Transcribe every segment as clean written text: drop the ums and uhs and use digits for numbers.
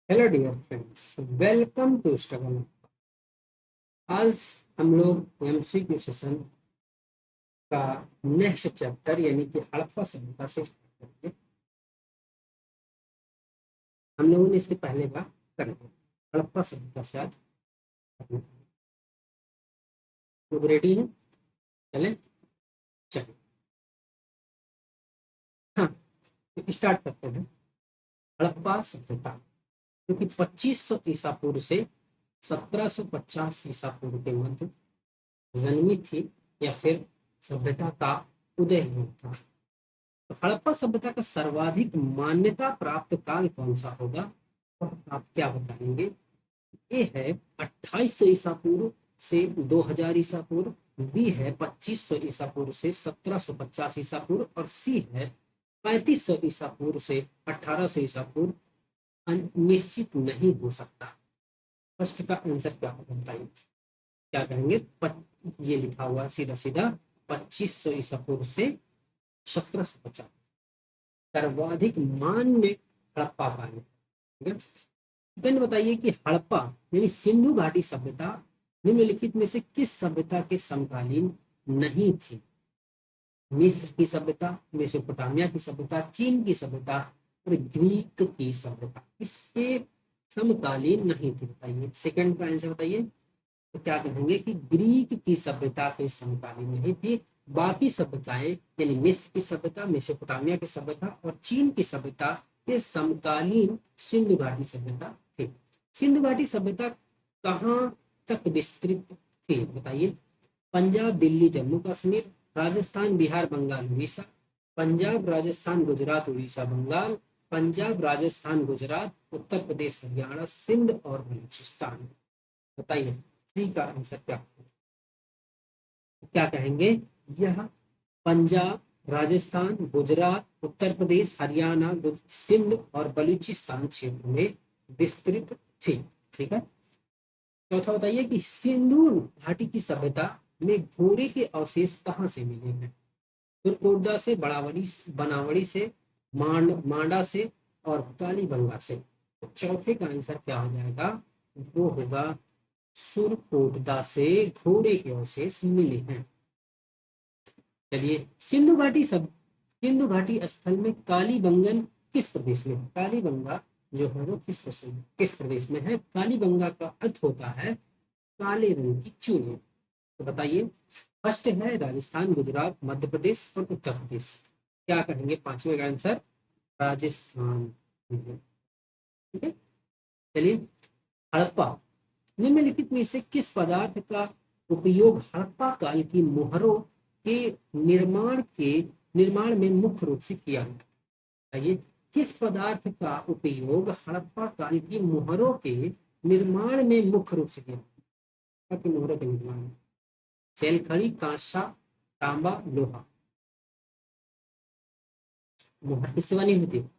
Hello dear friends, welcome to struggle. आज हम लोग एमसीक्यू सेशन का नेक्स्ट चैप्टर यानी कि हड़प्पा सभ्यता से स्टार्ट करेंगे। हम लोगों ने इसके पहले बार कर लिया हड़प्पा सभ्यता से। आज लोग रेडी हैं? चलें, चलें। हाँ, तो स्टार्ट करते हैं। हड़प्पा सभ्यता जो कि 2500 ईसा पूर्व से 1750 ईसा पूर्व के मध्य जन्मी थी या फिर सभ्यता का उदय हुआ था। तो हड़प्पा सभ्यता का सर्वाधिक मान्यता प्राप्त काल कौन सा होगा, तो आप क्या बताएंगे? ए है 2800 ईसा पूर्व से 2000 ईसा पूर्व, बी है 2500 ईसा पूर्व से 1750 ईसा पूर्व, और सी है 3500 ईसा पूर्व से 1800 ईसा पूर्व। निश्चित नहीं हो सकता। फर्स्ट का आंसर क्या होगा बताइए? क्या कहेंगे? ये लिखा हुआ सीधा सीधा 2500 ईसा पूर्व से 1750। सर्वाधिक मान्य हड़प्पा पानी। ठीक है। सेकंड बताइए कि हड़प्पा यानी सिंधु घाटी सभ्यता निम्नलिखित में से किस सभ्यता के समकालीन नहीं थी? मिस्र की सभ्यता, मेसोपोटामिया की सभ्यता, चीन की सभ्यता और ग्रीक की सभ्यता इसके समकालीन नहीं थी। बताइए, सेकंड का आंसर बताइए। तो क्या कहेंगे कि ग्रीक की सभ्यता के समकालीन नहीं थी। बाकी सभ्यताएं यानी मिस्र की सभ्यता, मेसोपोटामिया की सभ्यता और चीन की सभ्यता के समकालीन सिंधु घाटी सभ्यता थी। सिंधु घाटी सभ्यता कहाँ तक विस्तृत थी बताइए? पंजाब, दिल्ली, जम्मू कश्मीर, राजस्थान, बिहार, बंगाल, उड़ीसा, पंजाब, राजस्थान, गुजरात, उड़ीसा, बंगाल, पंजाब, राजस्थान, गुजरात, उत्तर प्रदेश, हरियाणा, सिंध और बलूचिस्तान। बताइए, सी का आंसर क्या? क्या कहेंगे? यह पंजाब, राजस्थान, गुजरात, उत्तर प्रदेश, हरियाणा, सिंध और बलूचिस्तान क्षेत्र में विस्तृत थी। ठीक है। चौथा बताइए कि सिंधु घाटी की सभ्यता में घोड़े के अवशेष कहाँ से मिले हैं? तुर्कोदा से, बड़ावड़ी, बनावड़ी से, मांडा से और कालीबंगा से। तो चौथे का आंसर क्या हो जाएगा? वो होगा सुरकोटदा से घोड़े के अवशेष मिले हैं। चलिए, सिंधु घाटी स्थल में कालीबंगन किस प्रदेश में? कालीबंगा जो है वो किस प्रदेश में है? कालीबंगा का अर्थ होता है काले रंग की चूड़ियां। तो बताइए, फर्स्ट है राजस्थान, गुजरात, मध्य प्रदेश और उत्तर प्रदेश। क्या कहेंगे? पांचवे का आंसर राजस्थान। ठीक है। चलिए, हड़प्पा निम्नलिखित में से किस पदार्थ का उपयोग हड़प्पा काल की मोहरों के निर्माण में मुख्य रूप से किया गया? ये किस पदार्थ का उपयोग हड़प्पा काल की मोहरों के निर्माण में मुख्य रूप से किया गया? मोहरों के निर्माण में सेलखड़ी, कांसा, तांबा, लोहा। मोहर किससे बनी होती है?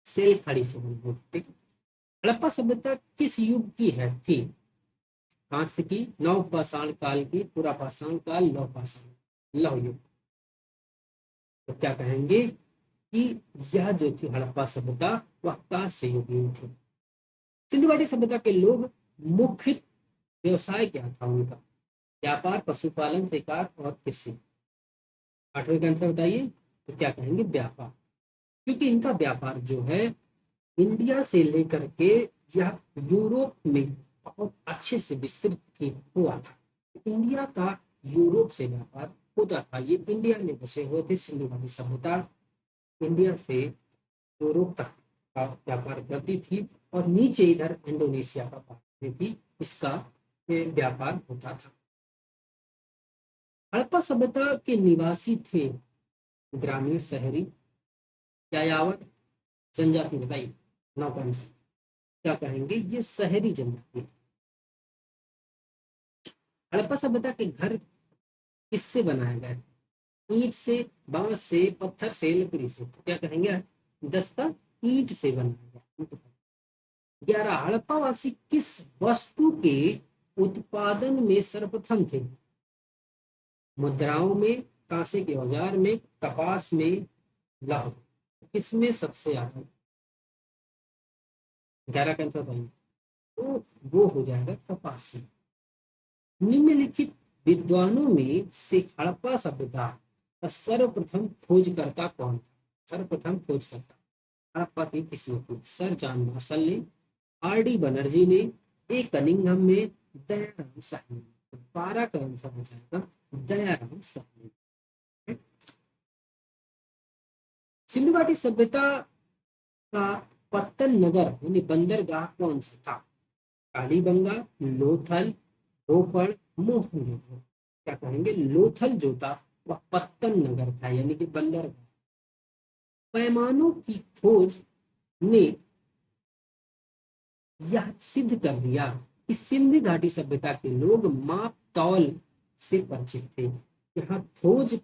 सेलखड़ी से बनी होती है। हड़प्पा सभ्यता किस युग की है थी? कांस्य की, नव पाषाण काल की, पूरा पाषाण काल, लौह पाषाण, लौह युग। तो क्या कहेंगे कि यह जो थी हड़प्पा सभ्यता वह कांस्य युगीन थी। सिंधु घाटी सभ्यता के लोग मुख्य व्यवसाय क्या था उनका? व्यापार, पशुपालन, शिकार और कृषि। आठवें का आंसर बताइए। तो क्या कहेंगे? व्यापार। क्योंकि इनका व्यापार जो है इंडिया से लेकर के यह यूरोप में बहुत अच्छे से विस्तृत हुआ था। इंडिया का यूरोप से व्यापार होता था। ये इंडिया में बसे हुए थे। सिंधु घाटी सभ्यता इंडिया से यूरोप तक का व्यापार करती थी और नीचे इधर इंडोनेशिया का पार्ट में भी इसका व्यापार होता था। हड़प्पा सभ्यता के निवासी थे ग्रामीण, शहरी, यायावर, जनजाति। बताइए, नौ का आंसर क्या कहेंगे? ये शहरी जनजाति। हड़प्पा सभ्यता के घर किससे बनाए गए? ईंट से, बांस से, पत्थर से, लकड़ी से। तो क्या कहेंगे? 10 का ईंट से बनाया गया। 11 हड़प्पावासी किस वस्तु के उत्पादन में सर्वप्रथम थे? मुद्राओं में, कांसे के औजार में, कपास में, लाहौर। किसमें सबसे ज्यादा, 11 का आंसर बताइए। तो वो हो जाएगा कपास में। निम्नलिखित विद्वानों में से हड़प्पा सभ्यता का सर्वप्रथम खोजकर्ता कौन था? सर्वप्रथम खोजकर्ता हड़प्पा की किसने की? सर जॉन मार्शल ने, आर डी बनर्जी ने, ए कनिंघम में, दयाराम साहनी ने। तो 12 का आंसर हो जाएगा दयाराम साहनी। सिंधु घाटी सभ्यता का पत्तन नगर यानी बंदरगाह कौन सा था? कालीबंगा, लोथल, रोपड़, मोहनजोदड़ो। क्या कहेंगे? लोथल जो था वह पत्तन नगर था यानी कि बंदरगाह। पैमानों की खोज ने यह सिद्ध कर दिया कि सिंधु घाटी सभ्यता के लोग माप तौल से परिचित थे। यहाँ खोज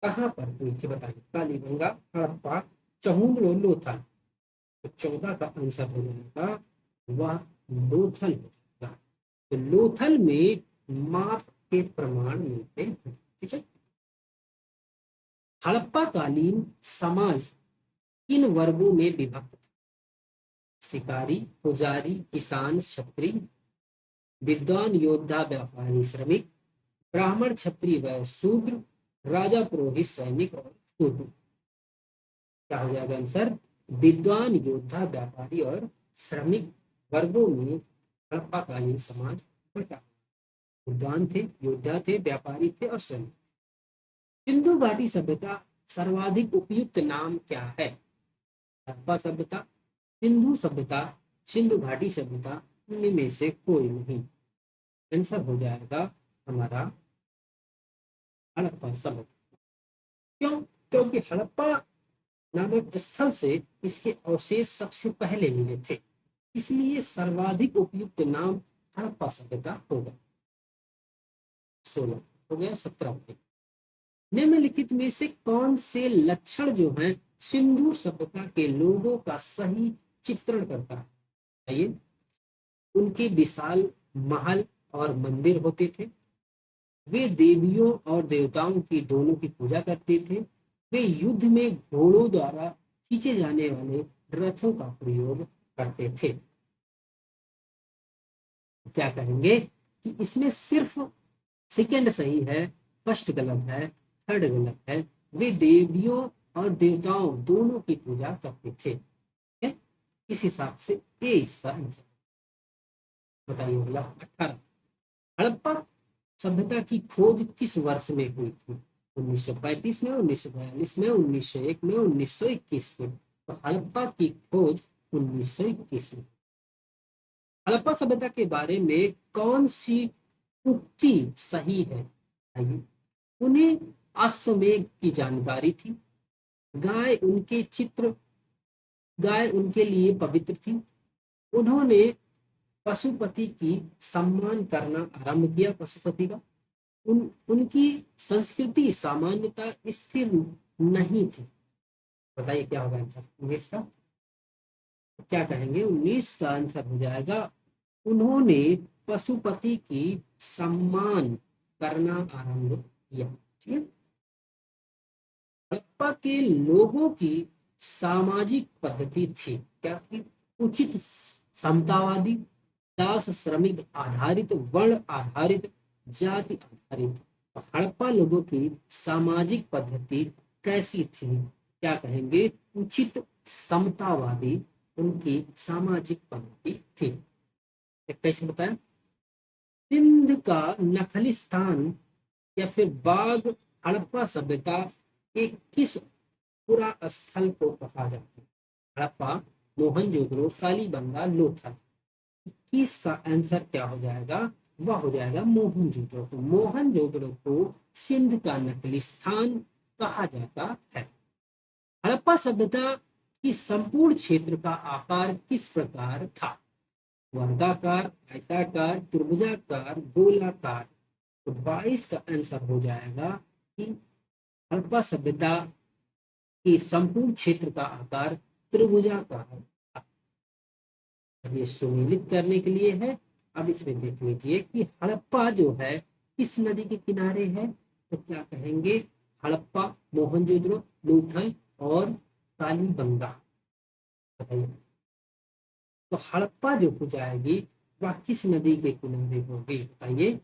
कहाँ पर हुई थी बताइए? कालीबंगा, हड़प्पा, चहुंड और लोथल। तो 14 का आंसर हो जाएगा वह लोथल हो जाएगा। तो लोथल में माप के प्रमाण मिलते हैं। ठीक है। हड़प्पा कालीन समाज किन वर्गों में विभक्त था? शिकारी, पुजारी, किसान, क्षत्रिय, विद्वान, योद्धा, व्यापारी, श्रमिक, ब्राह्मण, क्षत्रिय व शूद्र, राजा, पुरोहित, सैनिक और शूद्र। क्या हो जाएगा आंसर? विद्वान, योद्धा, व्यापारी और श्रमिक वर्गों में हड़प्पा कालीन समाज बटा। विद्वान थे, योद्धा थे, व्यापारी थे और श्रमिक। सिंधु घाटी सभ्यता सर्वाधिक उपयुक्त नाम क्या है? हड़प्पा सभ्यता, सिंधु सभ्यता, सिंधु घाटी सभ्यता, इनमें से कोई नहीं। आंसर हो जाएगा हमारा हड़प्पा सभ्यता। क्यों? क्योंकि हड़प्पा नामक स्थल से इसके अवशेष सबसे पहले मिले थे, इसलिए सर्वाधिक उपयुक्त नाम हड़प्पा सभ्यता होगा। 16 हो गया। 17 निम्नलिखित में से कौन से लक्षण जो हैं सिंधु सभ्यता के लोगों का सही चित्रण करता है? आइए। उनके विशाल महल और मंदिर होते थे। वे देवियों और देवताओं की दोनों की पूजा करते थे। वे युद्ध में घोड़ों द्वारा खींचे जाने वाले रथों का प्रयोग करते थे। क्या कहेंगे कि इसमें सिर्फ सेकंड सही है, फर्स्ट गलत है, थर्ड गलत है। वे देवियों और देवताओं दोनों की पूजा करते थे। है? इस हिसाब से ए इसका आंसर। बताइए अगला 18। हड़प्पा सभ्यता की खोज किस वर्ष में हुई थी? 1935 में, 1942 में, 1901 में, 1921 में। तो हड़प्पा की खोज 1921 में। हड़प्पा सभ्यता के बारे में कौन सी उक्ति सही है? आइए। उन्हें अश्वमेध की जानकारी थी। गाय उनके चित्र गाय उनके लिए पवित्र थी। उन्होंने पशुपति की सम्मान करना आरंभ किया। पशुपति का उनकी संस्कृति सामान्यता स्थिर नहीं थी। बताइए क्या होगा आंसर 19 का? क्या कहेंगे? 19 का आंसर हो जाएगा उन्होंने पशुपति की सम्मान करना आरंभ किया। ठीक है। हड़प्पा के लोगों की सामाजिक पद्धति थी क्या थी? उचित समतावादी, दास श्रमिक आधारित, वर्ण आधारित, जाति आधारित। तो हड़प्पा लोगों की सामाजिक पद्धति कैसी थी? क्या कहेंगे? उचित समतावादी उनकी सामाजिक पद्धति थी। कैसे बताया? सिंध का नखलिस्तान या फिर बाग हड़प्पा सभ्यता के किस पुरा स्थल को कहा जाता है? हड़प्पा, मोहनजोदड़ो, कालीबंगा, लोथल। 21 का आंसर क्या हो जाएगा? वह हो जाएगा मोहनजोदड़ो। तो मोहनजोदड़ो को सिंध का नकलिस्तान कहा जाता है। हड़प्पा सभ्यता की संपूर्ण क्षेत्र का आकार किस प्रकार था? वर्गाकार, आयताकार, त्रिभुजाकार, गोलाकार। तो 22 का आंसर हो जाएगा कि हड़प्पा सभ्यता के संपूर्ण क्षेत्र का आकार त्रिभुजाकार। अब ये सुमेलित करने के लिए है। अब इसमें देख लीजिए कि हड़प्पा जो है किस नदी के किनारे है? तो क्या कहेंगे? हड़प्पा, मोहनजोदड़ो, लोथल, और कालीबंगा। बताइए, तो हड़प्पा जो हो जाएगी वह किस नदी के किनारे होगी? बताइए,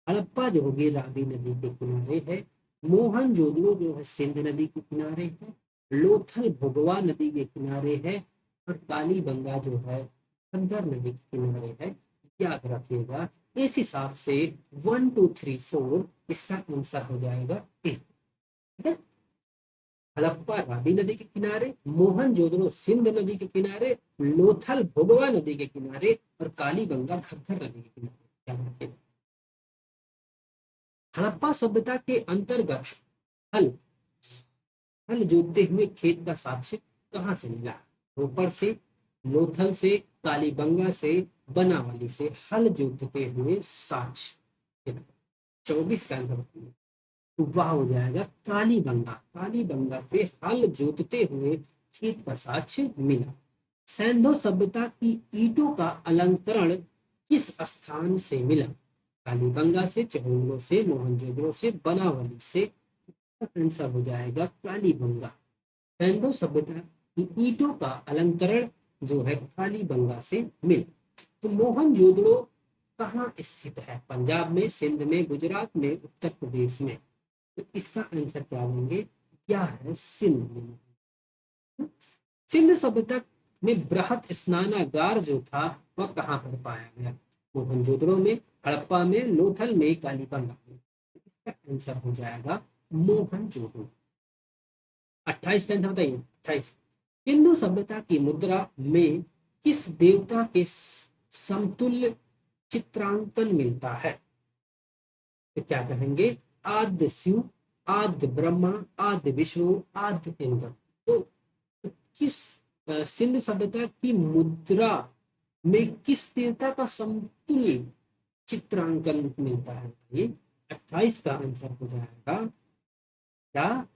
हड़प्पा जो होगी रावी नदी के किनारे है। मोहनजोदड़ो जो है सिंध नदी के किनारे है। लोथल भोगवा नदी के किनारे है। और कालीबंगा जो है खंडर नदी के किनारे है। याद रखिएगा, इस हिसाब से 1 2 3 4 इसका आंसर हो जाएगा ए। ठीक है, हड़प्पा रावी नदी के किनारे, मोहनजोदड़ो सिंध नदी के किनारे, लोथल भोगवा नदी के किनारे और कालीबंगा घग्गर नदी के किनारे। याद रखिएगा। हड़प्पा सभ्यता के अंतर्गत हल हल जोतते हुए खेत का साक्ष्य कहाँ से मिला? रोपड़ से, लोथल से, कालीबंगा से, बनावली से हल जोतते हुए साक्ष्य। 24 का आंसर तो वह हो जाएगा कालीबंगा। कालीबंगा से हल जोतते हुए खेत का साक्ष्य मिला। सैंधव सभ्यता की ईंटों का अलंकरण किस स्थान से मिला? कालीबंगा से, चहोंगों से, मोहनजोदड़ो से, बनावली से। आंसर हो जाएगा कालीबंगा। सैंधव सभ्यता की ईंटों का अलंकरण जो है कालीबंगा से मिला। तो मोहनजोदड़ो कहाँ स्थित है? पंजाब में, सिंध में, गुजरात में, उत्तर प्रदेश में। तो इसका आंसर क्या लेंगे? क्या है? सिंध में। सिंधु सभ्यता में बृहत स्नानागार जो था वह कहाँ पर पाया गया? मोहनजोदड़ो में, हड़प्पा में, लोथल में, कालीबंगा में। इसका आंसर हो जाएगा मोहनजोदड़ो। 28 का आंसर बताइए। 28, सिंधु सभ्यता की मुद्रा में किस देवता के समतुल्य चित्रांकन मिलता है? तो क्या कहेंगे? आद्य शिव, आद्य ब्रह्मा, आद्य विष्णु, आद्य इंद्र। तो किस सिंधु सभ्यता की मुद्रा में किस देवता का समतुल्य चित्रांकन मिलता है? ये 28 का आंसर हो जाएगा क्या?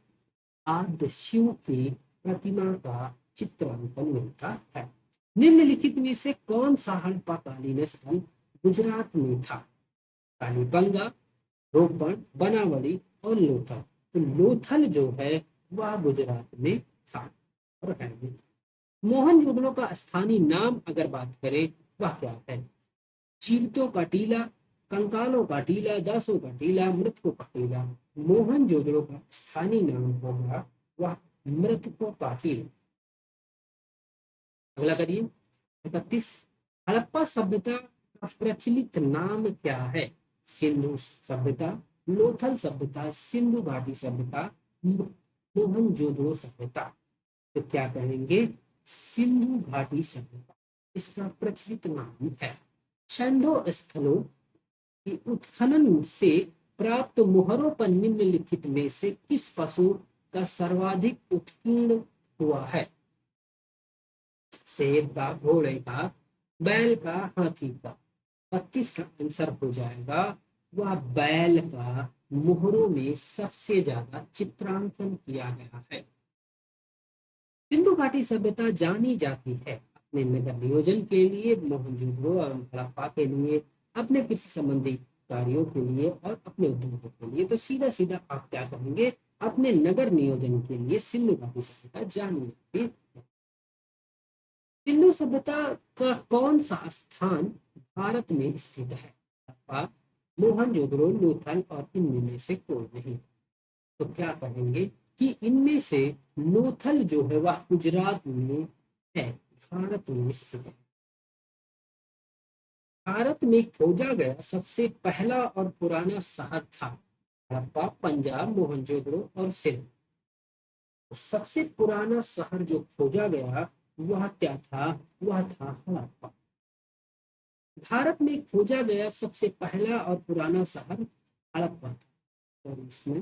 आद्य शिव की प्रतिमा का चित्रांकन मिलता है। निम्नलिखित में से कौन सा हड़प्पाकालीन स्थल गुजरात में था? कालीबंगा, रोपड़, बनावली और लोथल। तो लोथल जो है वह गुजरात में था और है। मोहनजोदड़ो का स्थानीय नाम अगर बात करें वह क्या है? जीवितों का टीला, कंकालों का टीला, दासों का टीला, मृतकों का टीला। मोहनजोदड़ो का स्थानीय नाम होगा वह मृतकों का टीला। अगला करिए 31, हड़प्पा सभ्यता का प्रचलित नाम क्या है? सिंधु सभ्यता, लोथल सभ्यता, सिंधु घाटी सभ्यता, मोहनजोदड़ो सभ्यता। तो क्या कहेंगे? सिंधु घाटी सभ्यता इसका प्रचलित नाम है। सैंधव स्थलों की उत्खनन से प्राप्त मोहरों पर निम्नलिखित में से किस पशु का सर्वाधिक उत्कीर्ण हुआ है? शेर का, घोड़े का, बैल का, हाथी का। 25 का आंसर हो जाएगा वह बैल का मोहरों में सबसे ज्यादा चित्रांकन किया गया है। सिंधु घाटी सभ्यता जानी जाती है अपने नगर नियोजन के लिए, मोहनजोदड़ो और हड़प्पा के लिए, अपने कृषि संबंधी कार्यों के लिए और अपने उद्योगों के लिए। तो सीधा सीधा आप क्या कहेंगे? अपने नगर नियोजन के लिए सिंधु घाटी सभ्यता जानी जाती है। सिंधु सभ्यता का कौन सा स्थान भारत में स्थित है? हड़प्पा, मोहनजोदड़ो, लोथल और इनमें में से कोई नहीं। तो क्या कहेंगे कि इनमें से लोथल जो है वह गुजरात में है, भारत में स्थित है। भारत में खोजा गया सबसे पहला और पुराना शहर था हड़प्पा, पंजाब, मोहनजोदड़ो और सिंध। तो सबसे पुराना शहर जो खोजा गया वह क्या था? वह था हड़प्पा। भारत में खोजा गया सबसे पहला और पुराना शहर हड़प्पा था। और इसमें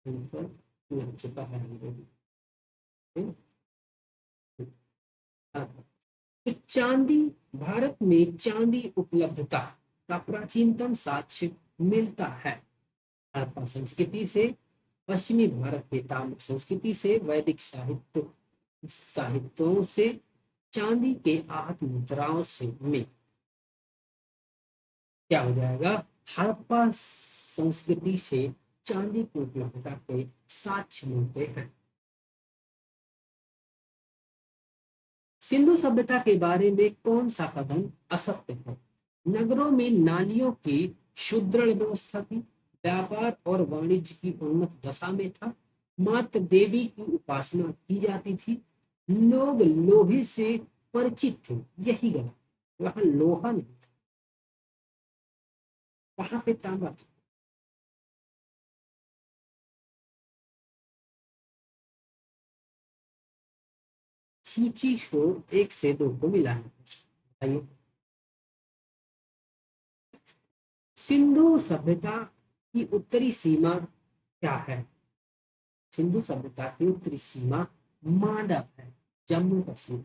आंसर लग चुका है तो चांदी, भारत में चांदी उपलब्धता का प्राचीनतम साक्ष्य मिलता है हड़प्पा संस्कृति से, पश्चिमी भारत के ताम्र संस्कृति से, वैदिक साहित्यों से, चांदी के आहत मुद्राओं से। में क्या हो जाएगा? हड़प्पा संस्कृति से चांदी की उपलब्धता के साक्ष्य मिलते हैं। सिंधु सभ्यता के बारे में कौन सा कथन असत्य है? नगरों में नालियों की सुदृढ़ व्यवस्था थी, व्यापार और वाणिज्य की उन्नत दशा में था, मात्र देवी की उपासना की जाती थी, लोग लोहे से परिचित थे। यही गलत, वहां लोहा नहीं था, वहां पे तांबा था। सूची को 1 से 2 को मिलाना है। सिंधु सभ्यता की उत्तरी सीमा क्या है? सिंधु सभ्यता की उत्तरी सीमा मांडव है, जम्मू कश्मीर।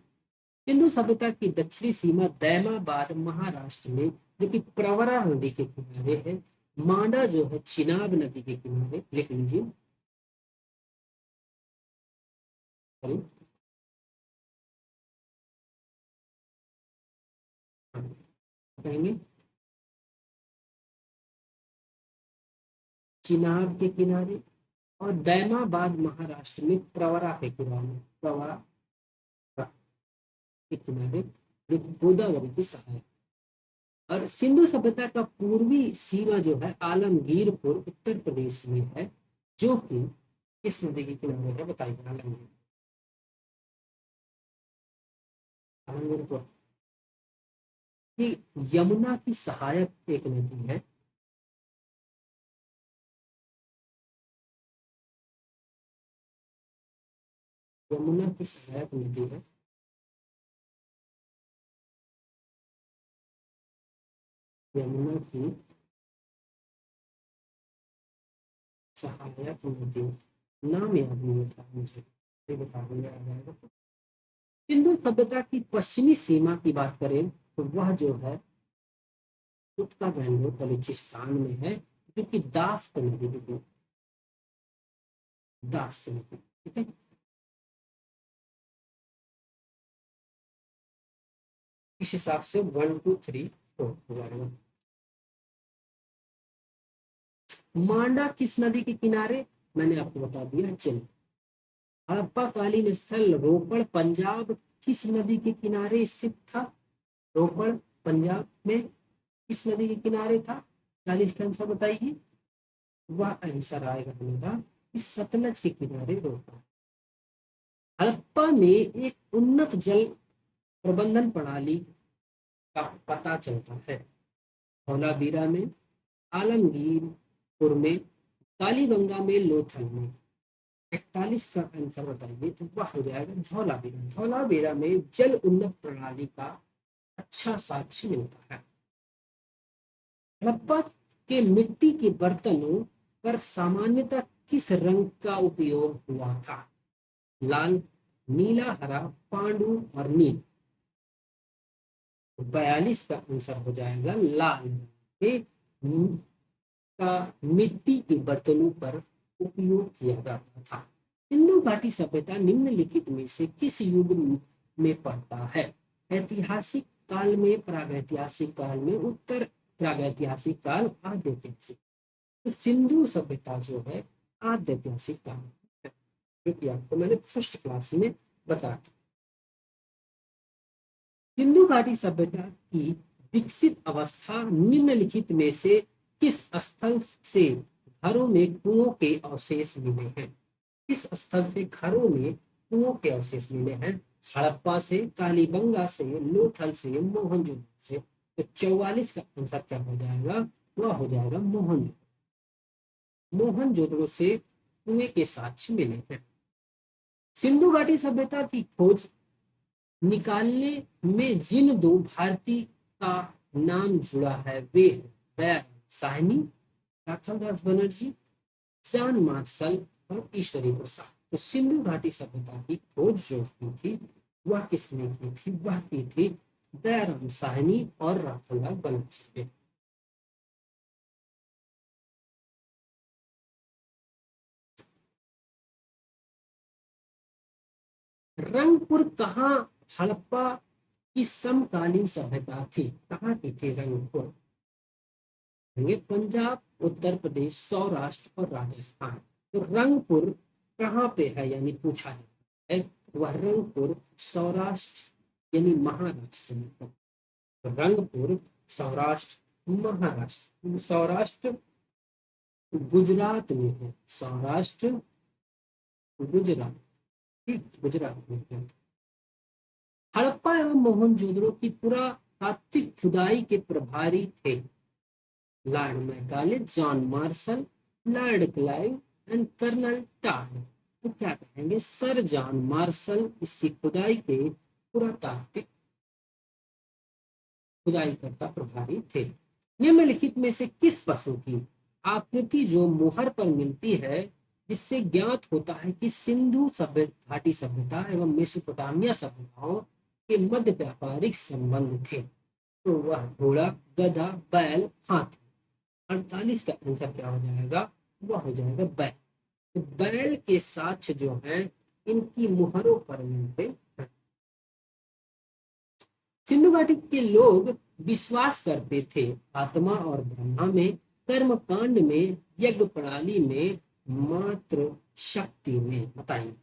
सिंधु सभ्यता की दक्षिणी सीमा दैमाबाद महाराष्ट्र में, जो कि प्रवरा नदी के किनारे है। मांडा जो है चिनाब नदी के किनारे, लिख लीजिए। कहेंगे चिनाब के किनारे, और दैमाबाद महाराष्ट्र में प्रवरा के किनारे, प्रवरा के किनारे, जो गोदावरी की सहायक। और सिंधु सभ्यता का पूर्वी सीमा जो है आलमगीरपुर उत्तर प्रदेश में है, जो कि किस नदी के किनारे है बताइए? आलमगीरपुर की यमुना की सहायक एक नदी है। यमुना की सहायक नदी है। यमुना की सहायक नदी, नाम याद नहीं था मुझे, ये बता देंगे आ जाएगा तो। सिंधु सभ्यता की पश्चिमी सीमा की बात करें तो वह जो है उत्तर बलूचिस्तान में है, जो कि दास्त नदी है, दास्त नदी। ठीक है। इस हिसाब से 1 2 3 4 हो जाएगा। मांडा किस नदी के किनारे? मैंने आपको बता दिया, चलिए। हड़प्पा कालीन स्थल रोपड़ पंजाब किस नदी के किनारे स्थित था? रोपड़ पंजाब में किस नदी के किनारे था? 40 का आंसर बताइए। वह आंसर आएगा हमारा इस सतलज के किनारे रोपड़। हड़प्पा में एक उन्नत जल प्रबंधन प्रणाली का पता चलता है। धौलावीरा में, आलमगीरपुर में, कालीबंगा में, लोथल में। 41 का आंसर बताइए तो वह हो जाएगा धौलावीरा। धौलावीरा में जल उन्नत प्रणाली का अच्छा साक्ष्य मिलता है। हड़प्पा के मिट्टी के बर्तनों पर सामान्यतः किस रंग का उपयोग हुआ था? लाल, नीला, हरा, पांडु और नील। 42 का आंसर हो जाएगा लाल रंग का मिट्टी के बर्तनों पर उपयोग किया जाता था। सिंधु घाटी सभ्यता निम्नलिखित में से किस युग में पड़ता है? ऐतिहासिक काल में, प्रागैतिहासिक काल में, उत्तर प्रागैतिहासिक काल, आद्य ऐतिहासिक। तो सिंधु सभ्यता जो है आद्य ऐतिहासिक काल है, जो कि आपको मैंने फर्स्ट क्लास में बताया। सिंधु घाटी सभ्यता की विकसित अवस्था निम्नलिखित में से किस स्थल से घरों में कुओं के अवशेष मिले हैं? किस स्थल से घरों में कुओं के अवशेष मिले हैं? हड़प्पा से, कालीबंगा से, लोथल से, मोहनजोदड़ो से। तो 44 का आंसर क्या हो जाएगा? वह हो जाएगा मोहनजोदड़ो से कुएं के साक्ष्य मिले हैं। सिंधु घाटी सभ्यता की खोज निकालने में जिन 2 भारतीय का नाम जुड़ा है वे दयाराम साहनी, राखालदास बनर्जी, जॉन मार्शल और ईश्वरी प्रसाद। तो सिंधु घाटी सभ्यता की खोज जो की थी वह किसने की थी? वह की थी दयाराम साहनी और राखालदास बनर्जी ने। रंगपुर कहाँ हड़प्पा की समकालीन सभ्यता थी? कहाँ की थी रंगपुर? पंजाब, उत्तर प्रदेश, सौराष्ट्र और राजस्थान। तो रंगपुर कहाँ पे है, यानी पूछा है वह रंगपुर सौराष्ट्र यानी महाराष्ट्र में। रंगपुर सौराष्ट्र महाराष्ट्र, सौराष्ट्र गुजरात में है, सौराष्ट्र गुजरात, ठीक गुजरात में है। हड़प्पा एवं मोहनजोदड़ो की पुरातात्विक खुदाई के प्रभारी थे Lord Macaulay, John Marshall, Lord Clive and Colonel Tod. तो क्या कहेंगे, सर जॉन मार्शल इसकी खुदाई के पुरातात्विक खुदाई करता प्रभारी थे। निम्नलिखित में से किस पशु की आकृति जो मोहर पर मिलती है, जिससे ज्ञात होता है कि सिंधु सभ्य घाटी सभ्यता एवं मेसोपोटामिया सभ्यताओं के मध्य व्यापारिक संबंध थे? तो वह घोड़ा, गधा, बैल, हाथी। 48 का आंसर क्या हो जाएगा, वह हो जाएगा बैल। तो बैल के साक्ष्य जो हैं इनकी मुहरों पर मिलते हैं। सिंधु घाटी के लोग विश्वास करते थे आत्मा और ब्रह्मा में, कर्म कांड में, यज्ञ प्रणाली में, मात्र शक्ति में। बताइए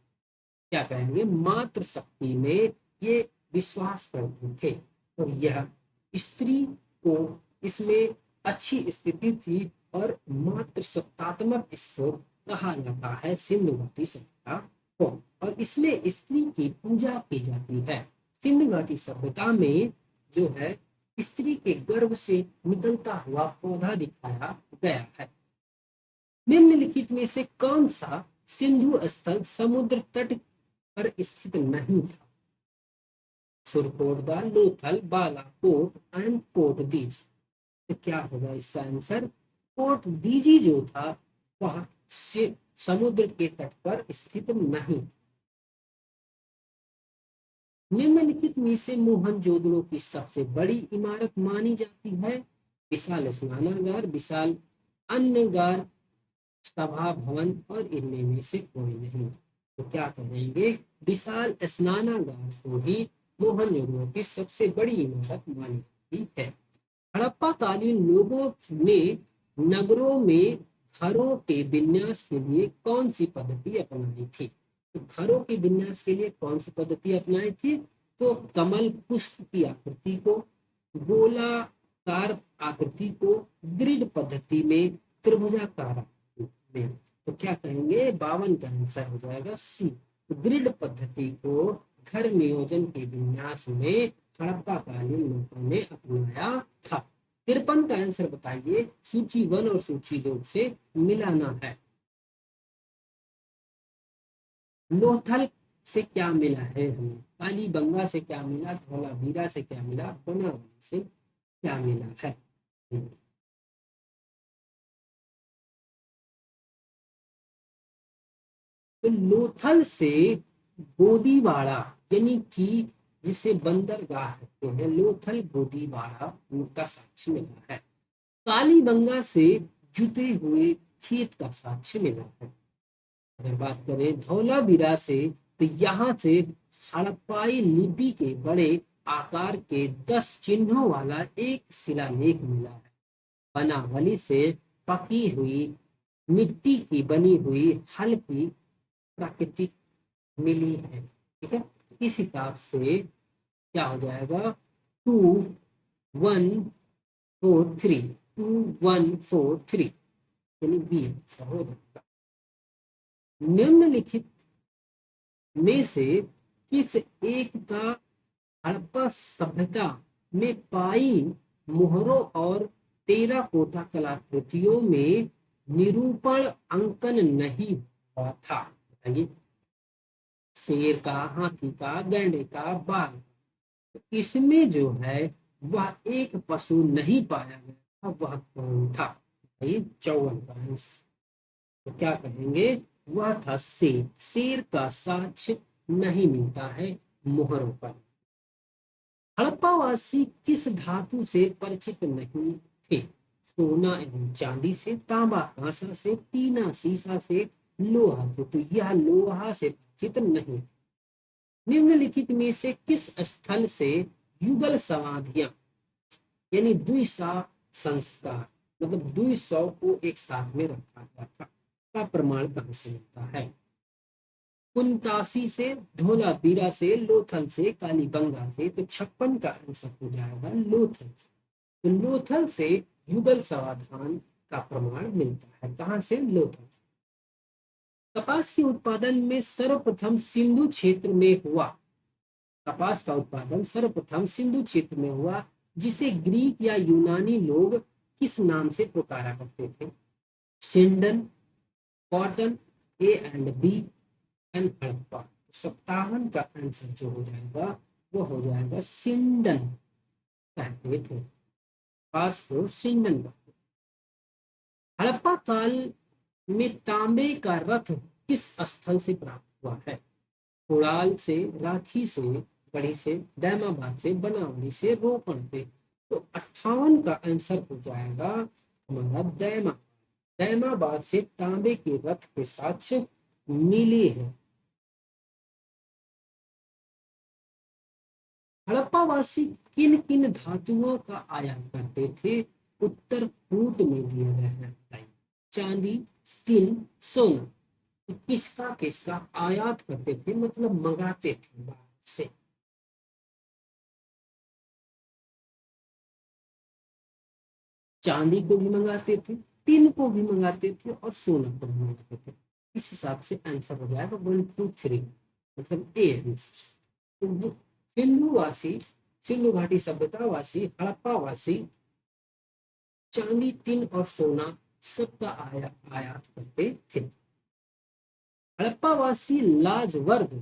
क्या कहेंगे, मात्र शक्ति में ये विश्वास करते थे। और यह स्त्री को इसमें अच्छी स्थिति थी और मात्र सत्तात्मक इसको कहा जाता है सिंधु घाटी सभ्यता को। और इसमें स्त्री की पूजा की जाती है। सिंधु घाटी सभ्यता में जो है स्त्री के गर्भ से निकलता हुआ पौधा दिखाया गया है। निम्नलिखित में से कौन सा सिंधु स्थल समुद्र तट पर स्थित नहीं था? सुरकोटदा, लोथल, बालाकोट एंड पोर्ट दीजी। तो क्या होगा इसका आंसर, पोर्ट दीजी जो था वह समुद्र के तट पर स्थित नहीं। निम्नलिखित में से मोहनजोदड़ो की सबसे बड़ी इमारत मानी जाती है? विशाल स्नानागार, विशाल अन्नगार, सभा भवन, और इनमें में से कोई नहीं। तो क्या कहेंगे, विशाल स्नानागार को ही मोहनजोदड़ो की सबसे बड़ी इमारत मानी जाती है। हड़प्पा कालीन लोगों ने नगरों में घरों के विन्यास के लिए कौन सी पद्धति अपनाई थी? तो घरों के विन्यास के लिए कौन सी पद्धति अपनाई थी? तो कमल पुष्प की आकृति को, गोलाकार आकृति को, ग्रिड पद्धति में, त्रिभुजाकार आकृति में। तो क्या कहेंगे, 52 का आंसर हो जाएगा सी। ग्रिड पद्धति को घर नियोजन के विन्यास में हड़प्पा कालीन लोगों ने अपनाया था। 53 का आंसर बताइए, सूची 1 और सूची 2 से मिलाना है। लोथल से क्या मिला है हमें, कालीबंगा से क्या मिला, धौलावीरा से क्या मिला, बनावली से क्या मिला है? तो लोथल से गोदीवाड़ा, यानी कि जिसे बंदरगाह कहते हैं, लोथल गोदीवाड़ा उनका साक्ष्य मिला है। कालीबंगा से जुते हुए खेत का साक्ष्य मिला है। अगर बात करें धौलावीरा से, तो यहाँ से हड़प्पाई लिपि के बड़े आकार के 10 चिन्हों वाला एक शिलालेख मिला है। बनावली से पकी हुई मिट्टी की बनी हुई हल्की प्राकृतिक मिली है। ठीक है, इस हिसाब से क्या हो जाएगा, 2143, 2143 यानी बी आंसर हो जाएगा। निम्नलिखित में से किस एक का हड़प्पा सभ्यता में पाई मोहरों और टेराकोटा कलाकृतियों में निरूपण अंकन नहीं हुआ था? बताइए, शेर का, हाथी का, गैंडे का, बाघ। तो इसमें जो है वह एक पशु नहीं पाया गया था, वह कौन था? 54 का आंसर। तो क्या कहेंगे, वह था शेर। शेर का साक्ष्य नहीं मिलता है मोहरों पर। हड़प्पावासी किस धातु से परिचित नहीं थे? सोना एवं चांदी से, तांबा कांसा से, टीना सीसा से, लोहा से। तो यह लोहा से परिचित नहीं। निम्नलिखित में से किस स्थल से युगल समाधियां, यानी 200 संस्कार, मतलब 200 को एक साथ में रखा गया था, का प्रमाण कहां से मिलता है? कुंतासी से, धोलावीरा से, लोथल से, कालीबंगा से, तो 56 का आंसर हो जाएगा लोथल। तो लोथल से युगल समाधान का प्रमाण मिलता है। कहां से? लोथल। कपास के उत्पादन में सर्वप्रथम सिंधु क्षेत्र में हुआ। कपास का उत्पादन सर्वप्रथम सिंधु क्षेत्र में हुआ, जिसे ग्रीक या यूनानी लोग किस नाम से पुकारा करते थे? Sindon, cotton, A and B, and Harappa. 57 का आंसर जो हो जाएगा वो हो जाएगा सिंडन। कहते थे कपास को सिंडन कहते। हड़प्पा काल में तांबे का रथ किस स्थल से प्राप्त हुआ है? कुड़ाल से, राखी से, गढ़ी से, दैमाबाद से, बनावली से, रोपण से। तो 58 का आंसर हो जाएगा हमारा दैमा। दैमाबाद से तांबे के रथ के साक्ष्य मिले हैं। हड़प्पावासी किन किन धातुओं का आयात करते थे? उत्तर कूट में दिया गया है। चांदी, स्टील, सोना। तो किसका किसका आयात करते थे, मतलब मंगाते थे बाहर से? चांदी को भी मंगाते थे, टिन को भी मंगाते थे, और सोना को भी मंगाते थे। इस हिसाब से आंसर हो जाएगा 1 2 3, मतलब ए आंसर। तो सिंधुवासी, सिंधु घाटी सभ्यता वासी, हड़प्पा वासी चांदी, टिन और सोना सबका आयात करते थे। हड़प्पा वासी लाजवर्द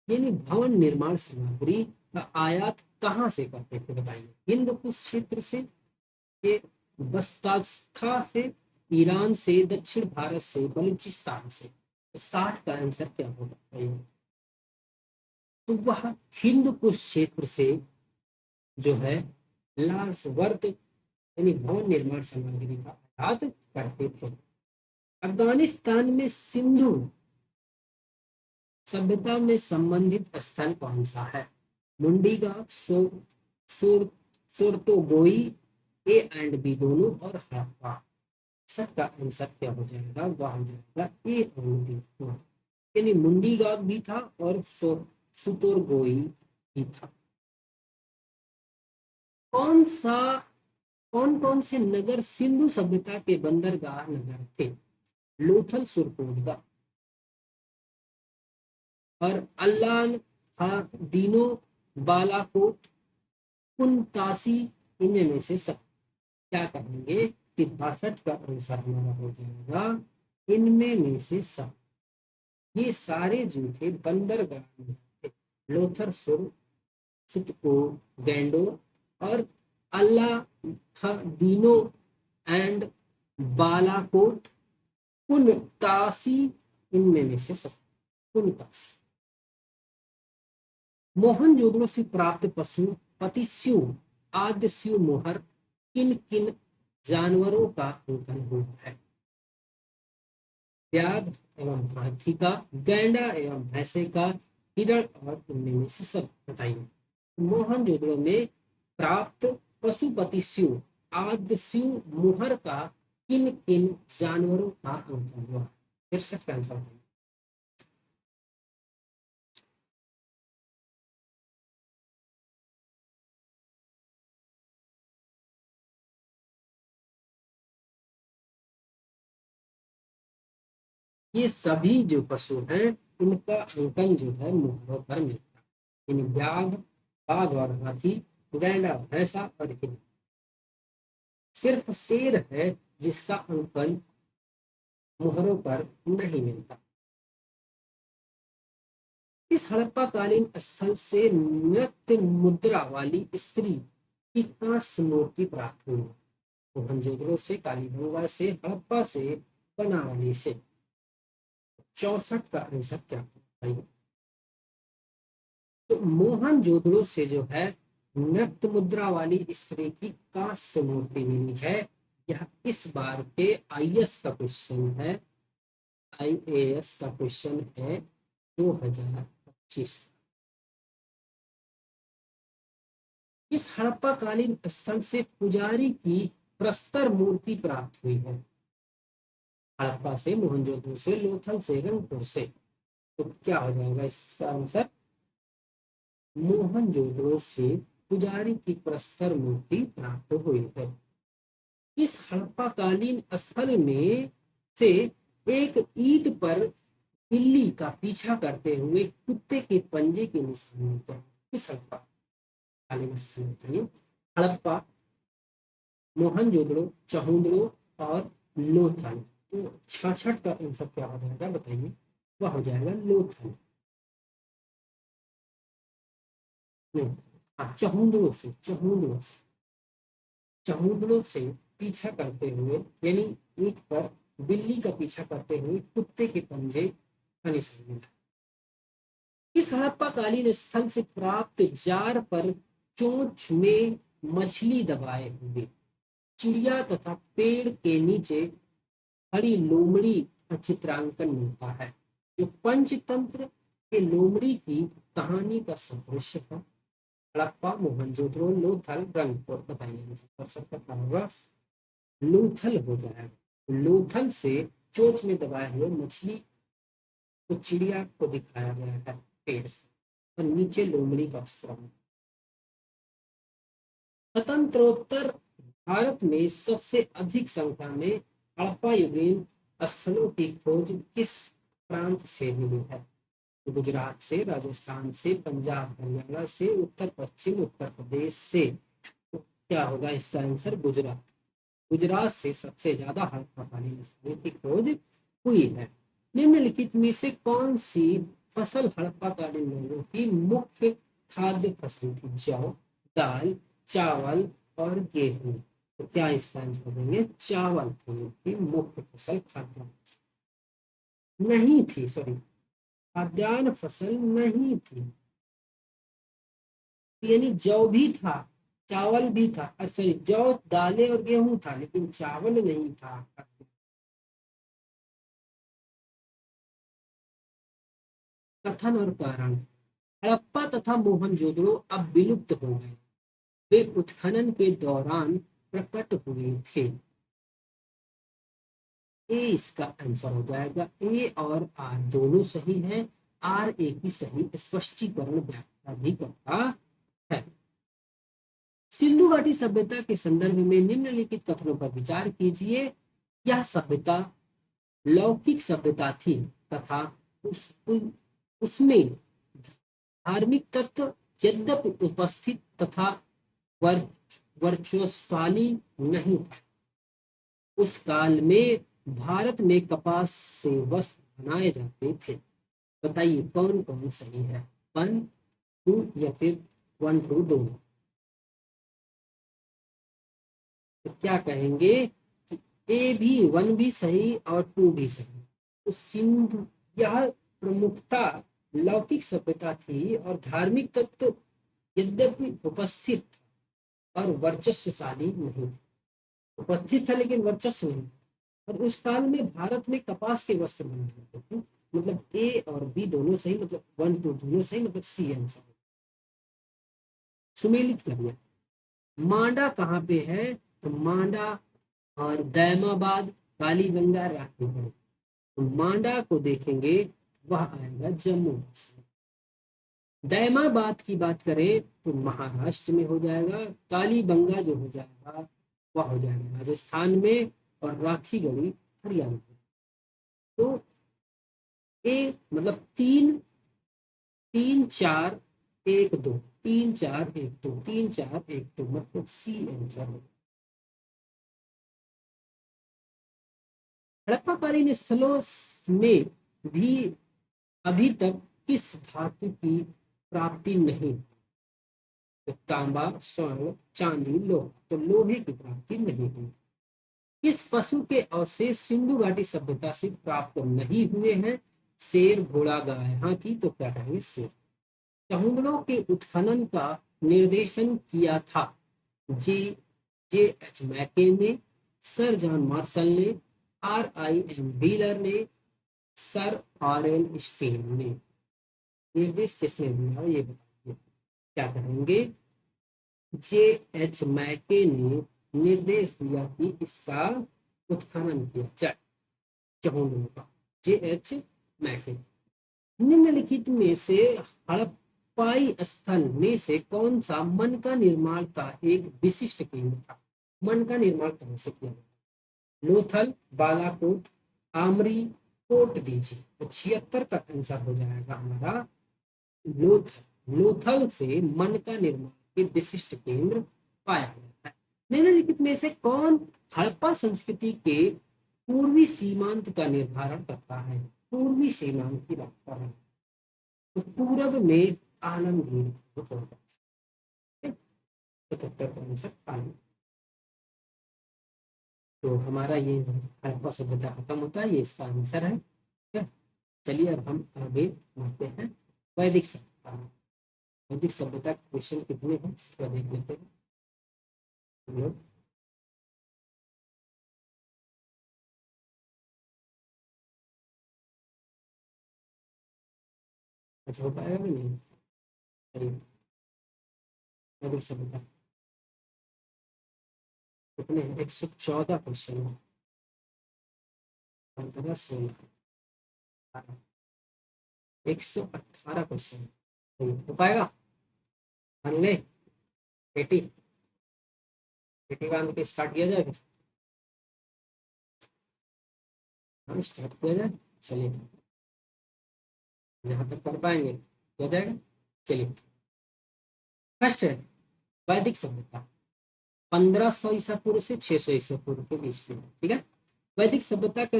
यानी भवन निर्माण सामग्री का आयात कहाँ से करते थे, बताइए? हिंद कुश क्षेत्र से, ये बस्ताख्ता से, ईरान से, दक्षिण भारत से, बलूचिस्तान से। तो 60 का आंसर क्या होगा? तो वह हिंद कुश क्षेत्र से जो है लाजवर्द यानी भवन निर्माण सामग्री का आयात करते थे। अफगानिस्तान में सिंधु सभ्यता में संबंधित स्थल कौन सा है? मुंडीगा, सोर सोरतोगोई, ए एंड बी दोनों, और हड़प्पा। सबका आंसर क्या हो जाएगा? वह हो जाएगा ए और बी। यानी मुंडीगाग भी था और सुतोरगोई भी था। कौन सा कौन कौन से नगर सिंधु सभ्यता के बंदरगाह नगर थे? लोथल, सुरकोटगा और अल्लान, दीनो, बालाकोट, कुंतासी। इनमें में से सब क्या कहेंगे कि 62 का आंसर हमारा हो जाएगा इनमें में से सब। ये सारे जो थे बंदरगाह में थे। लोथर, सुर, सुतको, गैंडो और अल्लाह दीनो एंड बालाकोट, कुनतासी। इनमें में से सब कुनतासी। मोहनजोदड़ो से प्राप्त पशु पतिस्यु, आद्यस्यु मोहर किन किन जानवरों का अंकन हुआ है? व्याघ्र एवं हाथी का, गैंडा एवं भैंसे का, हिरण और इनमें में से सब बताइए। मोहनजोदड़ो में प्राप्त पशुपतिस्यु, आद्यस्यु मोहर का किन किन जानवरों का अंकन हुआ? शीर्षक का आंसर है। ये सभी जो पशु हैं इनका अंकन जो है मुहरों पर मिलता है। इन व्याघ, बाघ और हाथी, गैंडा, भैंसा और हिरण। सिर्फ शेर है जिसका अंकन मुहरों पर नहीं मिलता। इस हड़प्पाकालीन स्थल से नृत्य मुद्रा वाली स्त्री की कांस्य मूर्ति प्राप्त हुई। मोहनजोदड़ो से, कालीबंगा से, हड़प्पा से, बनावली से। 64 का आंसर क्या है? तो मोहनजोदड़ो से जो है नृत्य मुद्रा वाली स्त्री की कांस्य मूर्ति मिली है। यह इस बार के आईएएस का क्वेश्चन है। आईएएस का क्वेश्चन है 2025। इस हड़प्पाकालीन स्थल से पुजारी की प्रस्तर मूर्ति प्राप्त हुई है। हड़प्पा से, मोहनजोदड़ो से, लोथल से, रंगपुर से। तो क्या हो जाएगा इसका आंसर? मोहनजोदड़ो से पुजारी की प्रस्तर मूर्ति प्राप्त हुई है। इस हड़प्पाकालीन स्थल में से एक ईंट पर बिल्ली का पीछा करते हुए कुत्ते के पंजे के निशान मिलते हैं। इस हड़प्पाकालीन स्थल में हड़प्पा, मोहनजोदड़ो, चहुंदड़ो और लोथल। तो छाछठ का आंसर क्या हो जाएगा बताइए? वह हो जाएगा लोथल। नहीं, हाँ, चहुंदड़ों से पीछा करते हुए, यानी ईंट पर बिल्ली का पीछा करते हुए कुत्ते के पंजे का निशान मिला। इस हड़प्पाकालीन स्थल से प्राप्त जार पर चोंच में मछली दबाए हुए चिड़िया तथा पेड़ के नीचे खड़ी लोमड़ी का चित्रांकन मिलता है, जो पंचतंत्र के लोमड़ी की कहानी का सदृश है। हड़प्पा, मोहनजोदड़ो, लोथल, रंगपुर। बताइए सबका क्या होगा? लोथल हो जाएगा। लोथल से चोंच में दबाए हुए मछली को चिड़िया को दिखाया गया है पेड़ और नीचे लोमड़ी का चित्रण। स्वतंत्रोत्तर भारत में सबसे अधिक संख्या में हड़प्पायुगीन स्थलों की खोज किस प्रांत से मिली है? गुजरात से, राजस्थान से, पंजाब हरियाणा से, उत्तर पश्चिम उत्तर प्रदेश से। तो क्या होगा इसका आंसर? गुजरात। गुजरात से सबसे ज्यादा हड़प्पाकालीन स्थलों की खोज हुई है। निम्नलिखित में से कौन सी फसल हड़प्पाकालीन लोगों की मुख्य खाद्य फसल थी? जौ, दाल, चावल और गेहूं। तो क्या इसका आंसर देंगे? चावल की मुख्य फसल, खाद्य नहीं थी, सॉरी, खाद्यान्न फसल नहीं थी। यानी जौ भी था, चावल भी था, सॉरी, जौ, दालें और गेहूं था, लेकिन चावल नहीं था। कथन और कारण। हड़प्पा तथा मोहनजोदड़ो अब विलुप्त हो गए, वे उत्खनन के दौरान प्रकट हुए थे। ए इसका आंसर हो जाएगा। ए और आर दोनों सही हैं। आर ए की सही स्पष्टीकरण व्याख्या भी करता है। सिंधु घाटी सभ्यता के संदर्भ में निम्नलिखित कथनों पर विचार कीजिए। यह सभ्यता लौकिक सभ्यता थी तथा उसमें धार्मिक तत्व यद्यपि उपस्थित तथा वर्चस्वशाली नहीं था। उस काल में भारत में कपास से वस्त्र बनाए जाते थे। बताइए कौन कौन सही है? 1, 2 या फिर 1, 2 दोनों? तो क्या कहेंगे कि ए भी, 1 भी सही और 2 भी सही। तो सिंधु, यह प्रमुखता लौकिक सभ्यता थी और धार्मिक तत्व यद्यपि उपस्थित और वर्चस्वशाली नहीं। उपस्थित था लेकिन वर्चस्व नहीं। और उस काल में भारत में कपास के वस्त्र बनाए जाते थे। मतलब ए और बी दोनों सही, मतलब 1, 2 दोनों सही, मतलब सी आंसर। सुमेलित करिए। मांडा कहाँ पे है? तो मांडा और दैमाबाद, कालीगंगा, राखीगढ़। तो मांडा को देखेंगे, वह आएगा जम्मू कश्मीर। दैमाबाद की बात करें तो महाराष्ट्र में हो जाएगा। कालीबंगा जो हो जाएगा वह हो जाएगा राजस्थान में, और राखी गढ़ी हरियाणा में। तो ए मतलब 3, 3, 4, 1, 2, 3, 4, 1, 2, 3, 4, 1, 2, मतलब सी आंसर है। हड़प्पाकालीन स्थलों में भी अभी तक किस धातु की प्राप्ति नहीं? तो तांबा, स्वर्ण, चांदी, लोहा। तो लोहे की प्राप्ति नहीं हुई। किस पशु के अवशेष सिंधु घाटी सभ्यता से प्राप्त नहीं हुए हैं? शेर, घोड़ा, गाय, हाथी। तो क्या कहेंगे? शेर। समुद्रों के उत्खनन का निर्देशन किया था जे जे एच मैके ने, सर जॉन मार्शल ने, RIM व्हीलर ने, सर RN स्टील ने। निर्देश किसने दिया ये बताइए? क्या करेंगे? JH मैके ने निर्देश दिया कि इसका उत्खनन किया जाए, चहुंदड़ों का। JH मैके। निम्नलिखित में से हड़प्पाई स्थल में से कौन सा मन का निर्माण का एक विशिष्ट केंद्र था? मन का निर्माण कहाँ से किया गया? लोथल, बालाकोट, आमरी, कोट दीजिए। तो 76 का आंसर हो जाएगा हमारा लोथल। लोथल से मन का निर्माण के विशिष्ट केंद्र पाया गया है। निम्नलिखित में से कौन हड़प्पा संस्कृति के पूर्वी सीमांत का निर्धारण करता है? पूर्वी सीमांत की बात कर रहे हैं तो पूरब में आलमगीर होगा। 77 का आंसर आलमगीर। तो हमारा ये हड़प्पा सभ्यता खत्म होता है, ये इसका आंसर है। ठीक है, चलिए अब हम आगे बढ़ते हैं। वैदिक सभ्यता। वैदिक सभ्यता के क्वेश्चन कितने हैं तो देख लेते हैं हम लोग। अच्छा हो पाएगा कि नहीं? चलिए, वैदिक सभ्यता कितने हैं? 114 क्वेश्चन है। 15, 16, 118 क्वेश्चन है। हो पाएगा? मान ले 80, 80 बांध के स्टार्ट किया जाए फिर। हाँ स्टार्ट किया जाए, चलिए जहाँ तक कर पाएंगे किया जाएगा। चलिए, फर्स्ट है वैदिक सभ्यता। 1500 ईसा पूर्व से 600 ईसा पूर्व के बीच में। ठीक है, वैदिक सभ्यता का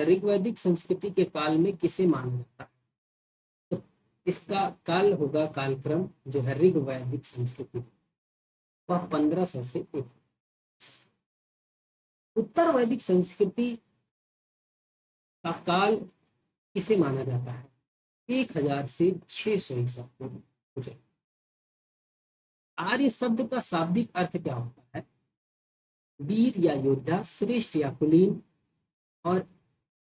ऋग्वैदिक संस्कृति के काल में किसे माना जाता है? तो इसका काल होगा, कालक्रम जो है ऋग्वैदिक संस्कृति, वह 1500 से एक। उत्तर वैदिक संस्कृति का काल किसे माना जाता है? 1000 से 600 ईसा पूर्व। आर्य शब्द का शाब्दिक अर्थ क्या होता है? वीर या योद्धा, श्रेष्ठ या कुलीन, और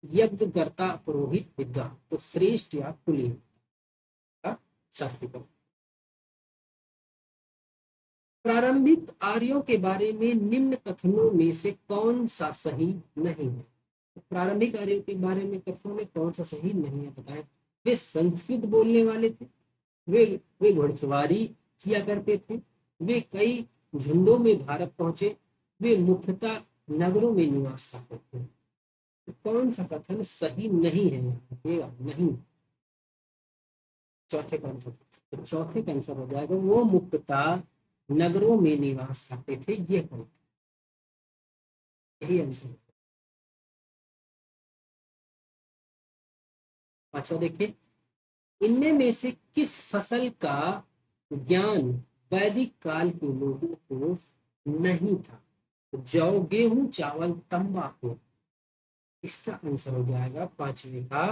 यज्ञकर्ता, पुरोहित, विद्वान। तो श्रेष्ठ या कुलीन का शाब्दिक अर्थ। प्रारंभिक आर्यों के बारे में निम्न कथनों में से कौन सा सही नहीं है? तो प्रारंभिक आर्यों के बारे में कथनों में कौन सा सही नहीं है बताएं। वे संस्कृत बोलने वाले थे, वे वे घुड़सवारी किया करते थे, वे कई झुंडों में भारत पहुंचे, वे मुख्यतः नगरों में निवास करते थे। तो कौन सा कथन सही नहीं है? यहाँ नहीं। चौथे का आंसर, तो चौथे का आंसर हो जाएगा वो मुख्यतः नगरों में निवास करते थे, ये करें, यही आंसर। पांचवा देखिए, इनमें में से किस फसल का ज्ञान वैदिक काल के लोगों को नहीं था? जौ, गेहूं, चावल, तंबाकू। इसका आंसर हो जाएगा पांचवे का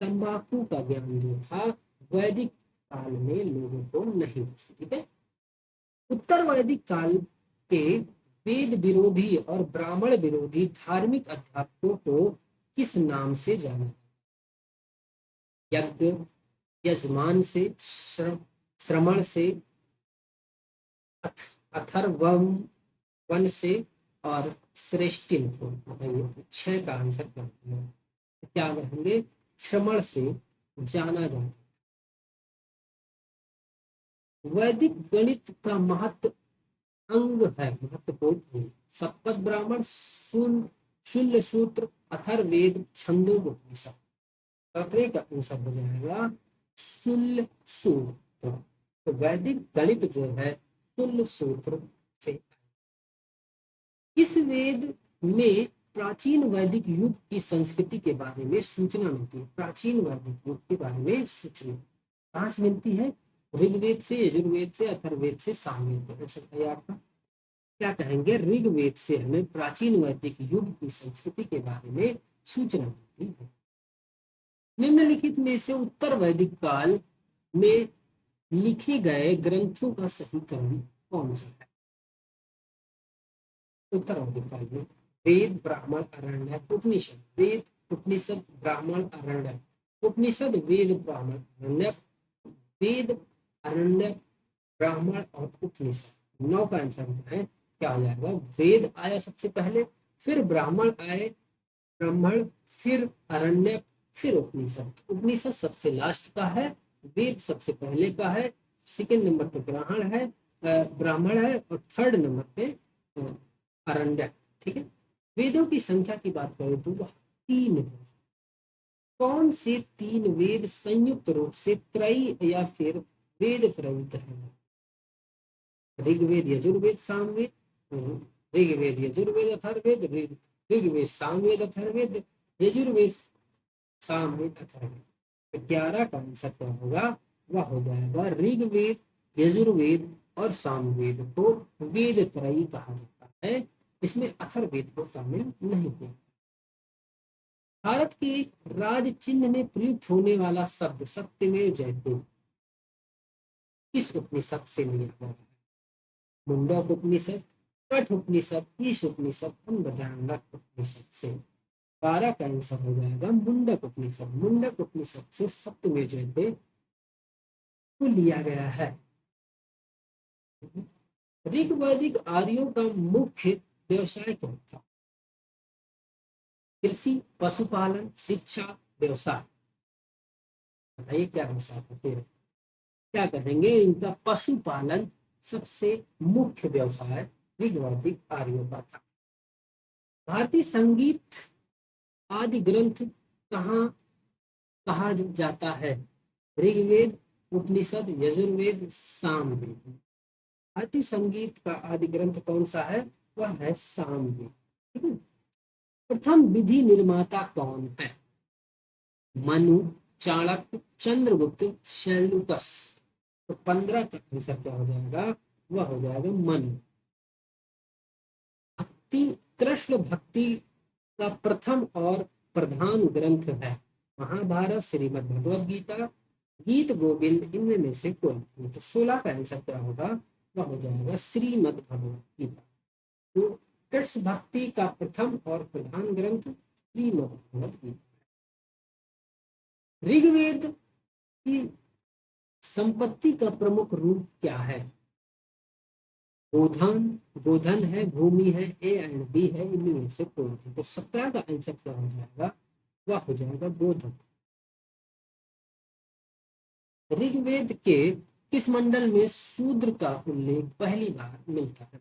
तंबाकू का ज्ञान जो था वैदिक काल में लोगों को नहीं। ठीक है, उत्तर वैदिक काल के वेद विरोधी और ब्राह्मण विरोधी धार्मिक अध्यापकों को किस नाम से जाना? यज्ञ, यजमान से, श्रमण से, अथर्वम वन से, और श्रेष्ठिन को। बताइए 6 का आंसर क्या है? क्या रहेंगे? श्रमण से जाना जाता। वैदिक गणित का महत्व अंग है, महत्वपूर्ण सप्तक, ब्राह्मण, शून्य सूत्र, अथर्ववेद, छंदोपनिषद। सातवें का आंसर हो जाएगा शून्य सूत्र। तो वैदिक गणित जो है शून्य सूत्र से। इस वेद में प्राचीन वैदिक युग की संस्कृति के बारे में सूचना मिलती है। प्राचीन वैदिक युग के बारे में सूचना कहाँ से मिलती है? ऋग्वेद से, यजुर्वेद से, अथर्ववेद से, सामवेद से। अच्छा भाई आपका क्या कहेंगे? ऋग्वेद से हमें प्राचीन वैदिक युग की संस्कृति के बारे में सूचना मिलती है। निम्नलिखित में से उत्तर वैदिक काल में लिखे गए ग्रंथों का सही क्रम कौन सा है? उत्तर वैदिक काल में वेद, ब्राह्मण, अरण्यक, उपनिषद। वेद, उपनिषद, ब्राह्मण, अरण्यक। उपनिषद, वेद, ब्राह्मण, अरण्यक। वेद, अरण्यक, ब्राह्मण और उपनिषद। 9 का आंसर होता है क्या हो जाएगा? वेद आया सबसे पहले, फिर ब्राह्मण आए, ब्राह्मण, फिर अरण्यक, फिर उपनिषद। उपनिषद सबसे लास्ट का है, वेद सबसे पहले का है, सेकेंड नंबर पे ब्राह्मण है और थर्ड नंबर पे आरण्यक। ठीक है। वेदों की संख्या की बात करें तो वह 3 है। कौन से 3 वेद संयुक्त रूप से त्रयी या फिर वेद त्रयित है? ऋग्वेद, यजुर्वेद, सामवेद। ऋग्वेद, यजुर्वेद, अथर्ववेद। ऋग्वेद, सामवेद, अथर्ववेद। यजुर्वेद, सामवेद, अथर्ववेद। तो 11 का आंसर क्या होगा? वह हो जाएगा ऋग्वेद, यजुर्वेद और सामवेद को वेद त्रयी कहा जाता है। इसमें अथर्ववेद को शामिल नहीं किया। भारत के राज चिन्ह में प्रयुक्त होने वाला शब्द सत्यमेव जयते किस उपनिषद से लिया गया है? मुंडक उपनिषद, कठ उपनिषद, ईश उपनिषद, बृहदारण्यक उपनिषद से। 12 का आंसर हो जाएगा मुंडक उपनिषद। मुंडक उपनिषद से सत्यमेव जयते को लिया गया है। ऋग्वैदिक आर्यों का मुख्य व्यवसाय क्या था? कृषि, पशुपालन, शिक्षा, व्यवसाय। बताइए क्या व्यवसाय था? फिर क्या करेंगे? इनका पशुपालन सबसे मुख्य व्यवसाय ऋग्वैदिक आर्यों का था। भारतीय संगीत आदि ग्रंथ कहाँ कहा जाता है? ऋग्वेद, उपनिषद, यजुर्वेद, सामवेद। भारतीय संगीत का आदि ग्रंथ कौन सा है? वह है सामवेद। ठीक है। प्रथम विधि निर्माता कौन है? मनु, चाणक्य, चंद्रगुप्त, शैलुकस। तो 15 का आंसर क्या हो जाएगा? वह हो जाएगा मनु। भक्ति, कृष्ण भक्ति का प्रथम और प्रधान ग्रंथ है महाभारत, श्रीमद् भगवद गीता, गीत गोविंद। इनमें में से कोई नहीं। तो 16 का आंसर क्या होगा? वह हो जाएगा श्रीमद् भगवद गीता। तो कृष्ण भक्ति का प्रथम और प्रधान ग्रंथ श्रीमद् भगवद गीता। ऋग्वेद की संपत्ति का प्रमुख रूप क्या है? गोधन, गोधन है, भूमि है, ए एंड बी है, इनमें से कोई नहीं। तो 17 का आंसर क्या हो जाएगा? वह हो जाएगा गोधन। ऋग्वेद के किस मंडल में शूद्र का उल्लेख पहली बार मिलता है?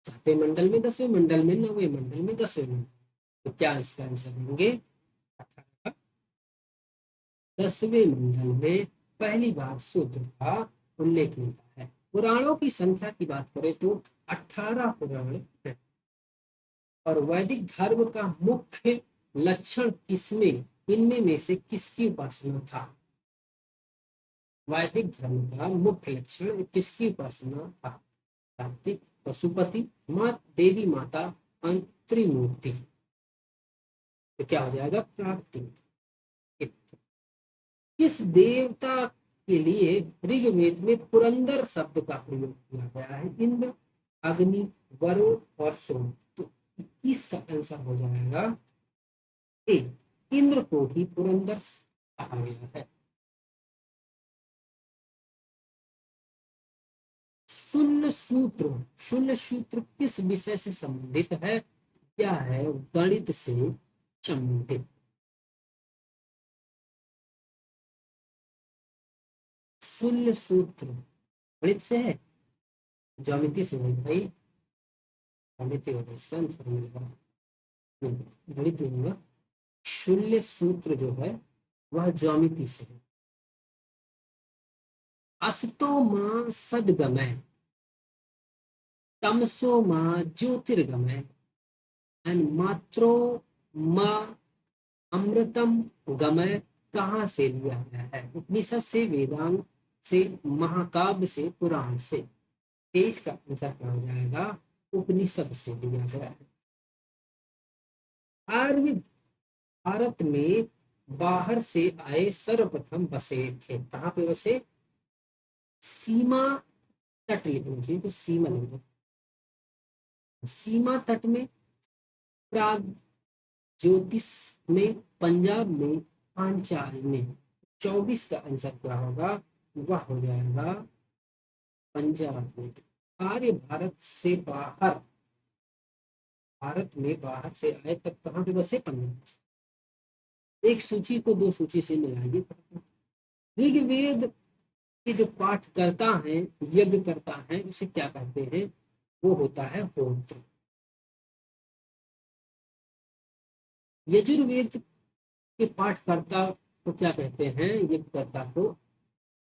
7वें मंडल में, 10वें मंडल में, 9वें मंडल में, 10वें मंडल। तो क्या इसका आंसर देंगे? 10वें मंडल में पहली बार शूद्र का उल्लेख मिलता है। पुराणों की संख्या की बात करें तो 18 पुराण है। और वैदिक धर्म का मुख्य लक्षण किसमें इनमें में से किसकी उपासना था? वैदिक धर्म का मुख्य लक्षण किसकी उपासना था? कार्तिक, पशुपति, माँ देवी माता, अंतरिमूर्ति। तो क्या हो जाएगा? प्राप्ति। किस देवता के लिए ऋग्वेद में पुरंदर शब्द का प्रयोग किया गया है? इंद्र, अग्नि, वरुण और सोम। तो 21 का आंसर हो जाएगा ए, इंद्र को ही पुरंदर कहा गया है। शून्य सूत्र, शून्य सूत्र किस विषय से संबंधित है? क्या है? गणित से संबंधित। शून्य सूत्र गणित से है, ज्यामिति से नहीं भाई। गणित होगा इसका आंसर मिलेगा। गणित नहीं होगा। शून्य सूत्र जो है वह ज्यामिति से है। असतो मां सदगमय, तमसो मां ज्योतिर्गमय, एंड मात्रो मां अमृतम गमय कहाँ से लिया गया है? उपनिषद से, वेदांत से, महाकाव्य से, पुराण से। 23 का आंसर क्या हो जाएगा? उपनिषद से लिया गया है। आर्य भारत में बाहर से आए सर्वप्रथम बसे थे। कहाँ पे बसे? सीमा तट लिखना चाहिए, तो सीमा लिखना। सीमा तट में, प्राग ज्योतिष में, पंजाब में, पांचाल में। 24 का आंसर क्या होगा? वह हो जाएगा पंजाब में। आर्य भारत से बाहर, भारत में बाहर से आए तब कहाँ पे बसे? पंजाब। एक सूची को दो सूची से मिलाइए। ऋग्वेद के जो पाठ करता है, यज्ञ करता है, उसे क्या कहते हैं? वो होता है होत्र। यजुर्वेद के पाठकर्ता को क्या कहते हैं? यज्ञकर्ता को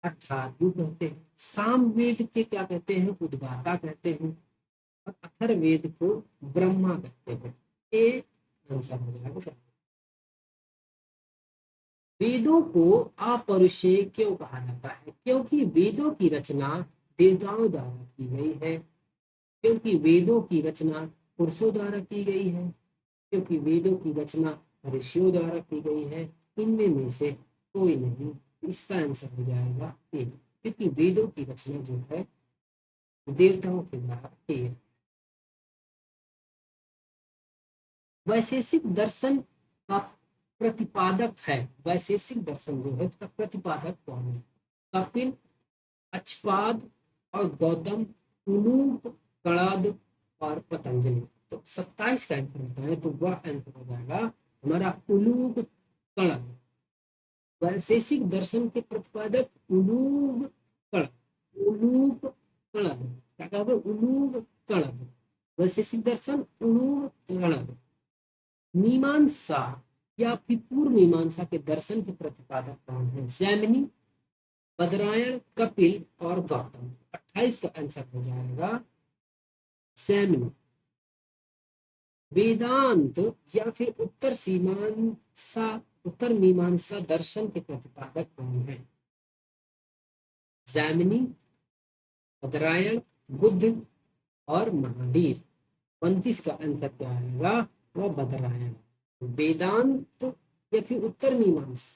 अर्थार्जुन कहते हैं। सामवेद के क्या कहते हैं? उद्गाता कहते हैं। और अथर्ववेद को ब्रह्मा कहते हैं। ये आंसर हो जाएगा। वेदों को अपरुषेय क्यों कहा जाता है? क्योंकि वेदों की रचना देवताओं द्वारा की गई है। क्योंकि वेदों की रचना पुरुषों द्वारा की गई है। क्योंकि वेदों की रचना ऋषियों द्वारा की गई है। इनमें में से कोई नहीं। इसका आंसर हो जाएगा ए। क्योंकि वेदों की रचना जो है देवताओं के द्वारा की है। वैशेषिक दर्शन का प्रतिपादक है। वैशेषिक दर्शन जो है उसका प्रतिपादक कौन है? कपिल, अक्षपाद और गौतम, उलूप, कणाद और पतंजलि। तो 27 का आंसर होता है, तो वह आंसर हो जाएगा हमारा उलूप कणद। वैशेषिक दर्शन के प्रतिपादक उलूप कणद। उलूप कणद क्या कहोगे? उलूप कणद। वैशेषिक दर्शन उलूप कणद। मीमांसा या फिर पूर्व मीमांसा के दर्शन के प्रतिपादक कौन है? जैमिनी, बदरायण, कपिल और गौतम। 28 का आंसर हो जाएगा जैमिनी। वेदांत या फिर उत्तर मीमांसा दर्शन के प्रतिपादक कौन है? जैमिनी, बदरायण, बुद्ध और महावीर। 29 का आंसर क्या आएगा? वह बदरायण। वेदांत या फिर उत्तर मीमांसा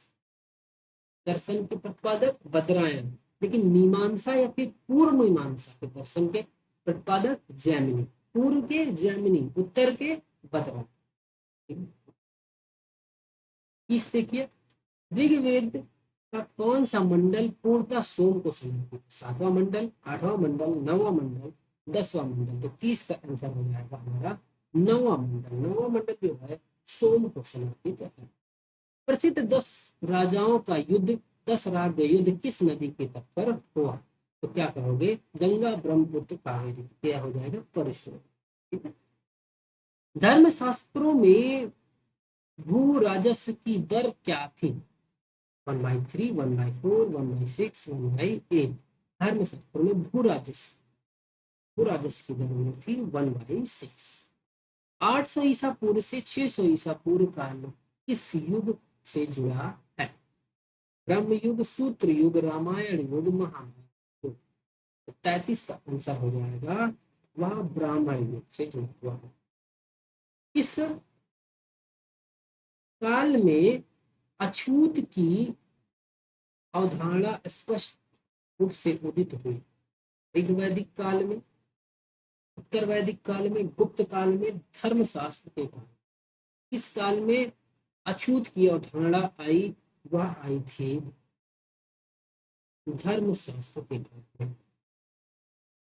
दर्शन के प्रतिपादक बदरायण, लेकिन मीमांसा या फिर पूर्व मीमांसा के दर्शन के प्रतिपादक जैमिनी। पूर्व के जैमिनी, उत्तर के बदरायण। इस देखिए, ऋग्वेद का कौन सा मंडल पूर्णतः सोम को समर्पित है? 7वां मंडल, 8वां मंडल, 9वां मंडल, 10वां मंडल। तो 30 का आंसर हो जाएगा हमारा 9वां मंडल। 9वां मंडल जो है सोम को समर्पित है। प्रसिद्ध 10 राजाओं का युद्ध, 10 राज्य युद्ध किस नदी के तट पर हुआ? तो क्या कहोगे? गंगा, ब्रह्मपुत्र, कावेरी। क्या हो जाएगा? परशुराम। ठीक है। धर्मशास्त्रों में भू राजस्व की दर क्या थी? 1/3, 1/4, 1/6, 1/8। धर्मशास्त्रों में भू राजस्व की दर में थी 1/6। 800 ईसा पूर्व से 600 ईसा पूर्व काल किस युग से जुड़ा है? ब्रह्म युग, सूत्र युग, रामायण युग, महाभारत युग। 33 का आंसर हो जाएगा वह ब्राह्मण युग से जुड़ा हुआ है। इस काल में अछूत की अवधारणा स्पष्ट रूप से उदित हुई। ऋग्वैदिक काल में, उत्तर वैदिक काल में, गुप्त काल में, धर्मशास्त्र के काल। इस काल में अछूत की अवधारणा आई, वह आई थी धर्मशास्त्र के काल में।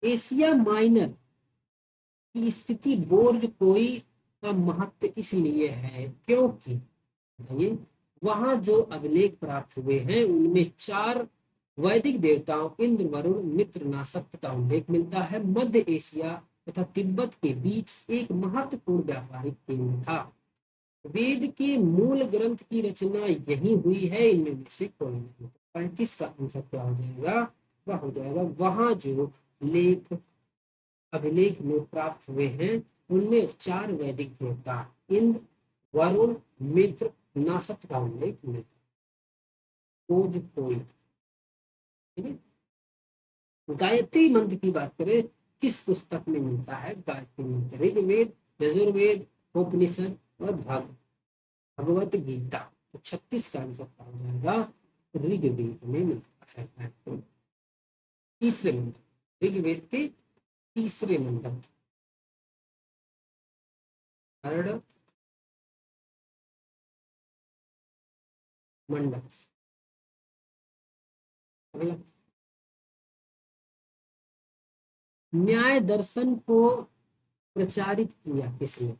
एशिया माइनर की स्थिति बोर्ज कोई का महत्व इसलिए है क्योंकि वहां जो अभिलेख प्राप्त हुए हैं उनमें 4 वैदिक देवताओं इंद्र, वरुण, मित्र, नासक्त का उल्लेख मिलता है। मध्य एशिया तथा तिब्बत के बीच एक महत्वपूर्ण व्यापारिक केंद्र था। वेद के मूल ग्रंथ की रचना यही हुई है। इनमें से कोई नहीं। 35 का आंसर क्या हो जाएगा? वह हो जाएगा वहां जो लेख अभिलेख में प्राप्त हुए हैं उनमें 4 वैदिक देवता इंद्र, वरुण, मित्र, नासत का उल्लेख मिलता है। कोई ठीक है। गायत्री मंत्र की बात करें, किस पुस्तक में मिलता है गायत्री मंत्र? ऋग्वेद, यजुर्वेद, उपनिषद और भगवत गीता। तो 36 का आंसर हो जाएगा ऋग्वेद में मिलता है। तीसरे मंत्र, ऋग्वेद के तीसरे मंत्र, थर्ड मंडल। अगला, न्याय दर्शन को प्रचारित किया किसने?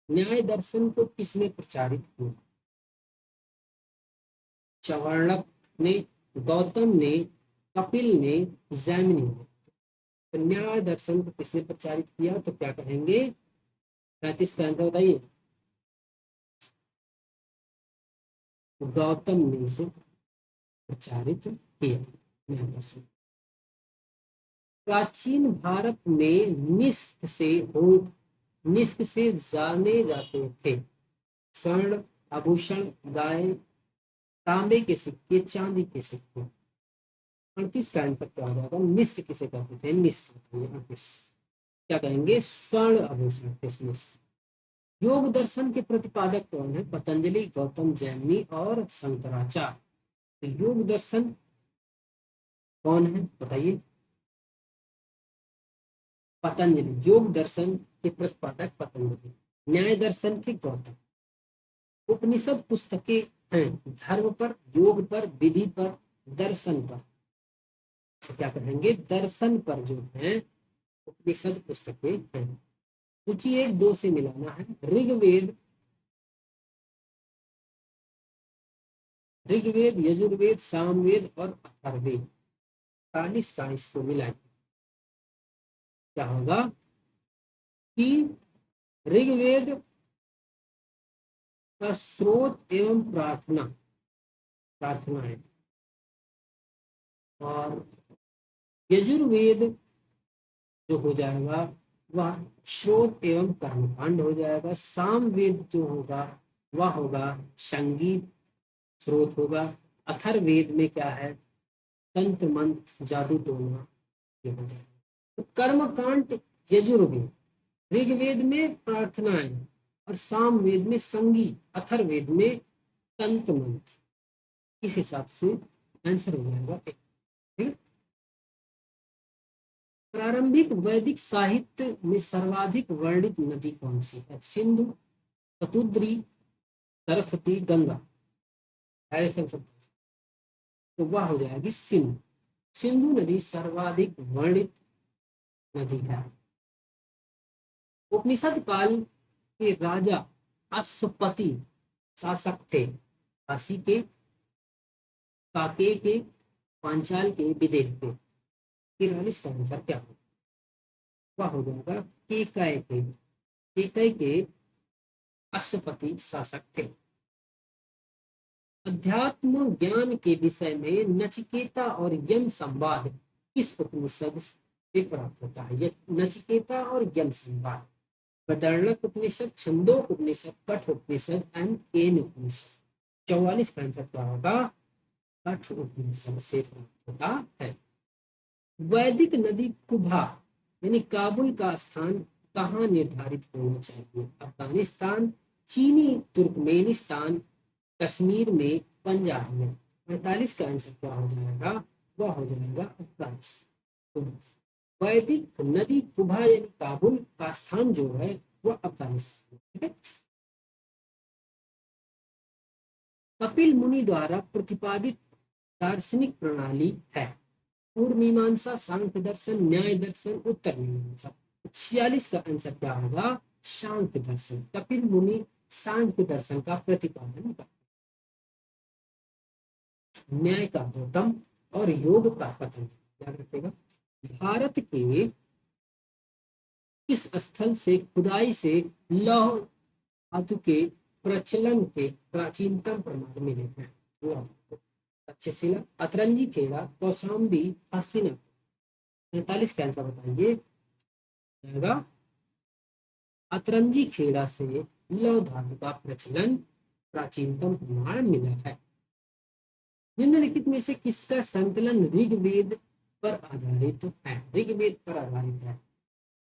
न्याय दर्शन को किसने प्रचारित किया? चाणक्य ने, गौतम ने, कपिल ने, जैमिनी ने। तो न्याय दर्शन को किसने प्रचारित किया, तो क्या कहेंगे, 35 का आंसर बताइए। गौतम ने इसे प्रचारित किया न्याय दर्शन। प्राचीन भारत में निष्क से जाने जाते थे स्वर्ण आभूषण, गाय, तांबे के सिक्के, चांदी के सिक्के। 38 का आंसर क्या हो जाएगा, निष्क किसे कहते थे, निष्क। 38 क्या कहेंगे, स्वर्ण आभूषण निष्क। योग दर्शन के प्रतिपादक कौन है, पतंजलि, गौतम, जैमिनी और शंकराचार्य। तो योग दर्शन कौन है बताइए, पतंजलि। योग दर्शन के प्रतिपादक पतंजलि। न्याय दर्शन के गौतम। उपनिषद पुस्तकें हैं धर्म पर, योग पर, विधि पर, दर्शन पर। तो क्या कहेंगे, दर्शन पर जो है उपनिषद पुस्तकें हैं। सूची 1-2 से मिलाना है। ऋग्वेद, यजुर्वेद, सामवेद और अथर्ववेद। 40 का इसको मिलाएं, क्या होगा कि ऋग्वेद का स्रोत एवं प्रार्थना है, और यजुर्वेद जो हो जाएगा वह स्रोत एवं कर्मकांड हो जाएगा। सामवेद जो होगा वह होगा संगीत स्रोत होगा। अथर्ववेद में क्या है, तंत्र मंत्र जादू टोना ये हो जाएगा। तो कर्मकांड यजुर्वेद, ऋग्वेद में प्रार्थनाएं और सामवेद में संगीत, अथर्ववेद में तंत्र मंत्र। इस हिसाब से आंसर हो जाएगा ठीक है। प्रारंभिक वैदिक साहित्य में सर्वाधिक वर्णित नदी कौन सी है, सिंधु, शतुद्री, सरस्वती, गंगा। तो वह हो जाएगी सिंधु। सिंधु नदी सर्वाधिक वर्णित नदी है। उपनिषद काल के राजा अश्वपति शासक थे, काशी के, काके के, पांचाल के, विदेह के। 43 का आंसर क्या होगा, वह हो जाएगा केकय के अश्वपति शासक थे। अध्यात्म ज्ञान के विषय में नचिकेता और यम संवाद किस उपनिषद से प्राप्त होता है, ये नचिकेता और यम संवाद। बर्दणक उपनिषद, छंदोक उपनिषद, कठ उपनिषद एंड केन उपनिषद। 44 का आंसर क्या होगा, कठ उपनिषद से प्राप्त होता है। वैदिक नदी कुभा यानी काबुल का स्थान कहाँ निर्धारित होना चाहिए, अफगानिस्तान, चीनी तुर्कमेनिस्तान, कश्मीर में, पंजाब में। 45 का आंसर क्या हो जाएगा, वह हो जाएगा अफगानिस्तान। तो वैदिक नदी कुभा यानी काबुल का स्थान जो है वह अफगानिस्तान में, ठीक है। कपिल मुनि द्वारा प्रतिपादित दार्शनिक प्रणाली है, पूर्व मीमांसा, सांख्य दर्शन, न्याय दर्शन, उत्तर मीमांसा। 46 का आंसर क्या होगा, सांख्य दर्शन। कपिल मुनि सांख्य दर्शन का प्रतिपादन करते, न्याय का गौतम और योग का पतंजलि। याद रखिएगा। भारत के किस स्थल से खुदाई से लौह धातु के प्रचलन के प्राचीनतम प्रमाण मिले हैं, वो तक्षशिला, अतरंजी खेड़ा, कौशाम्बी, हस्तिनापुर। 45 का आंसर बताइए, जाएगा अतरंजी खेड़ा से लौह धातु का प्रचलन प्राचीनतम प्रमाण मिला है। निम्नलिखित में से किसका संकलन ऋग्वेद पर आधारित है, ऋग्वेद पर आधारित है,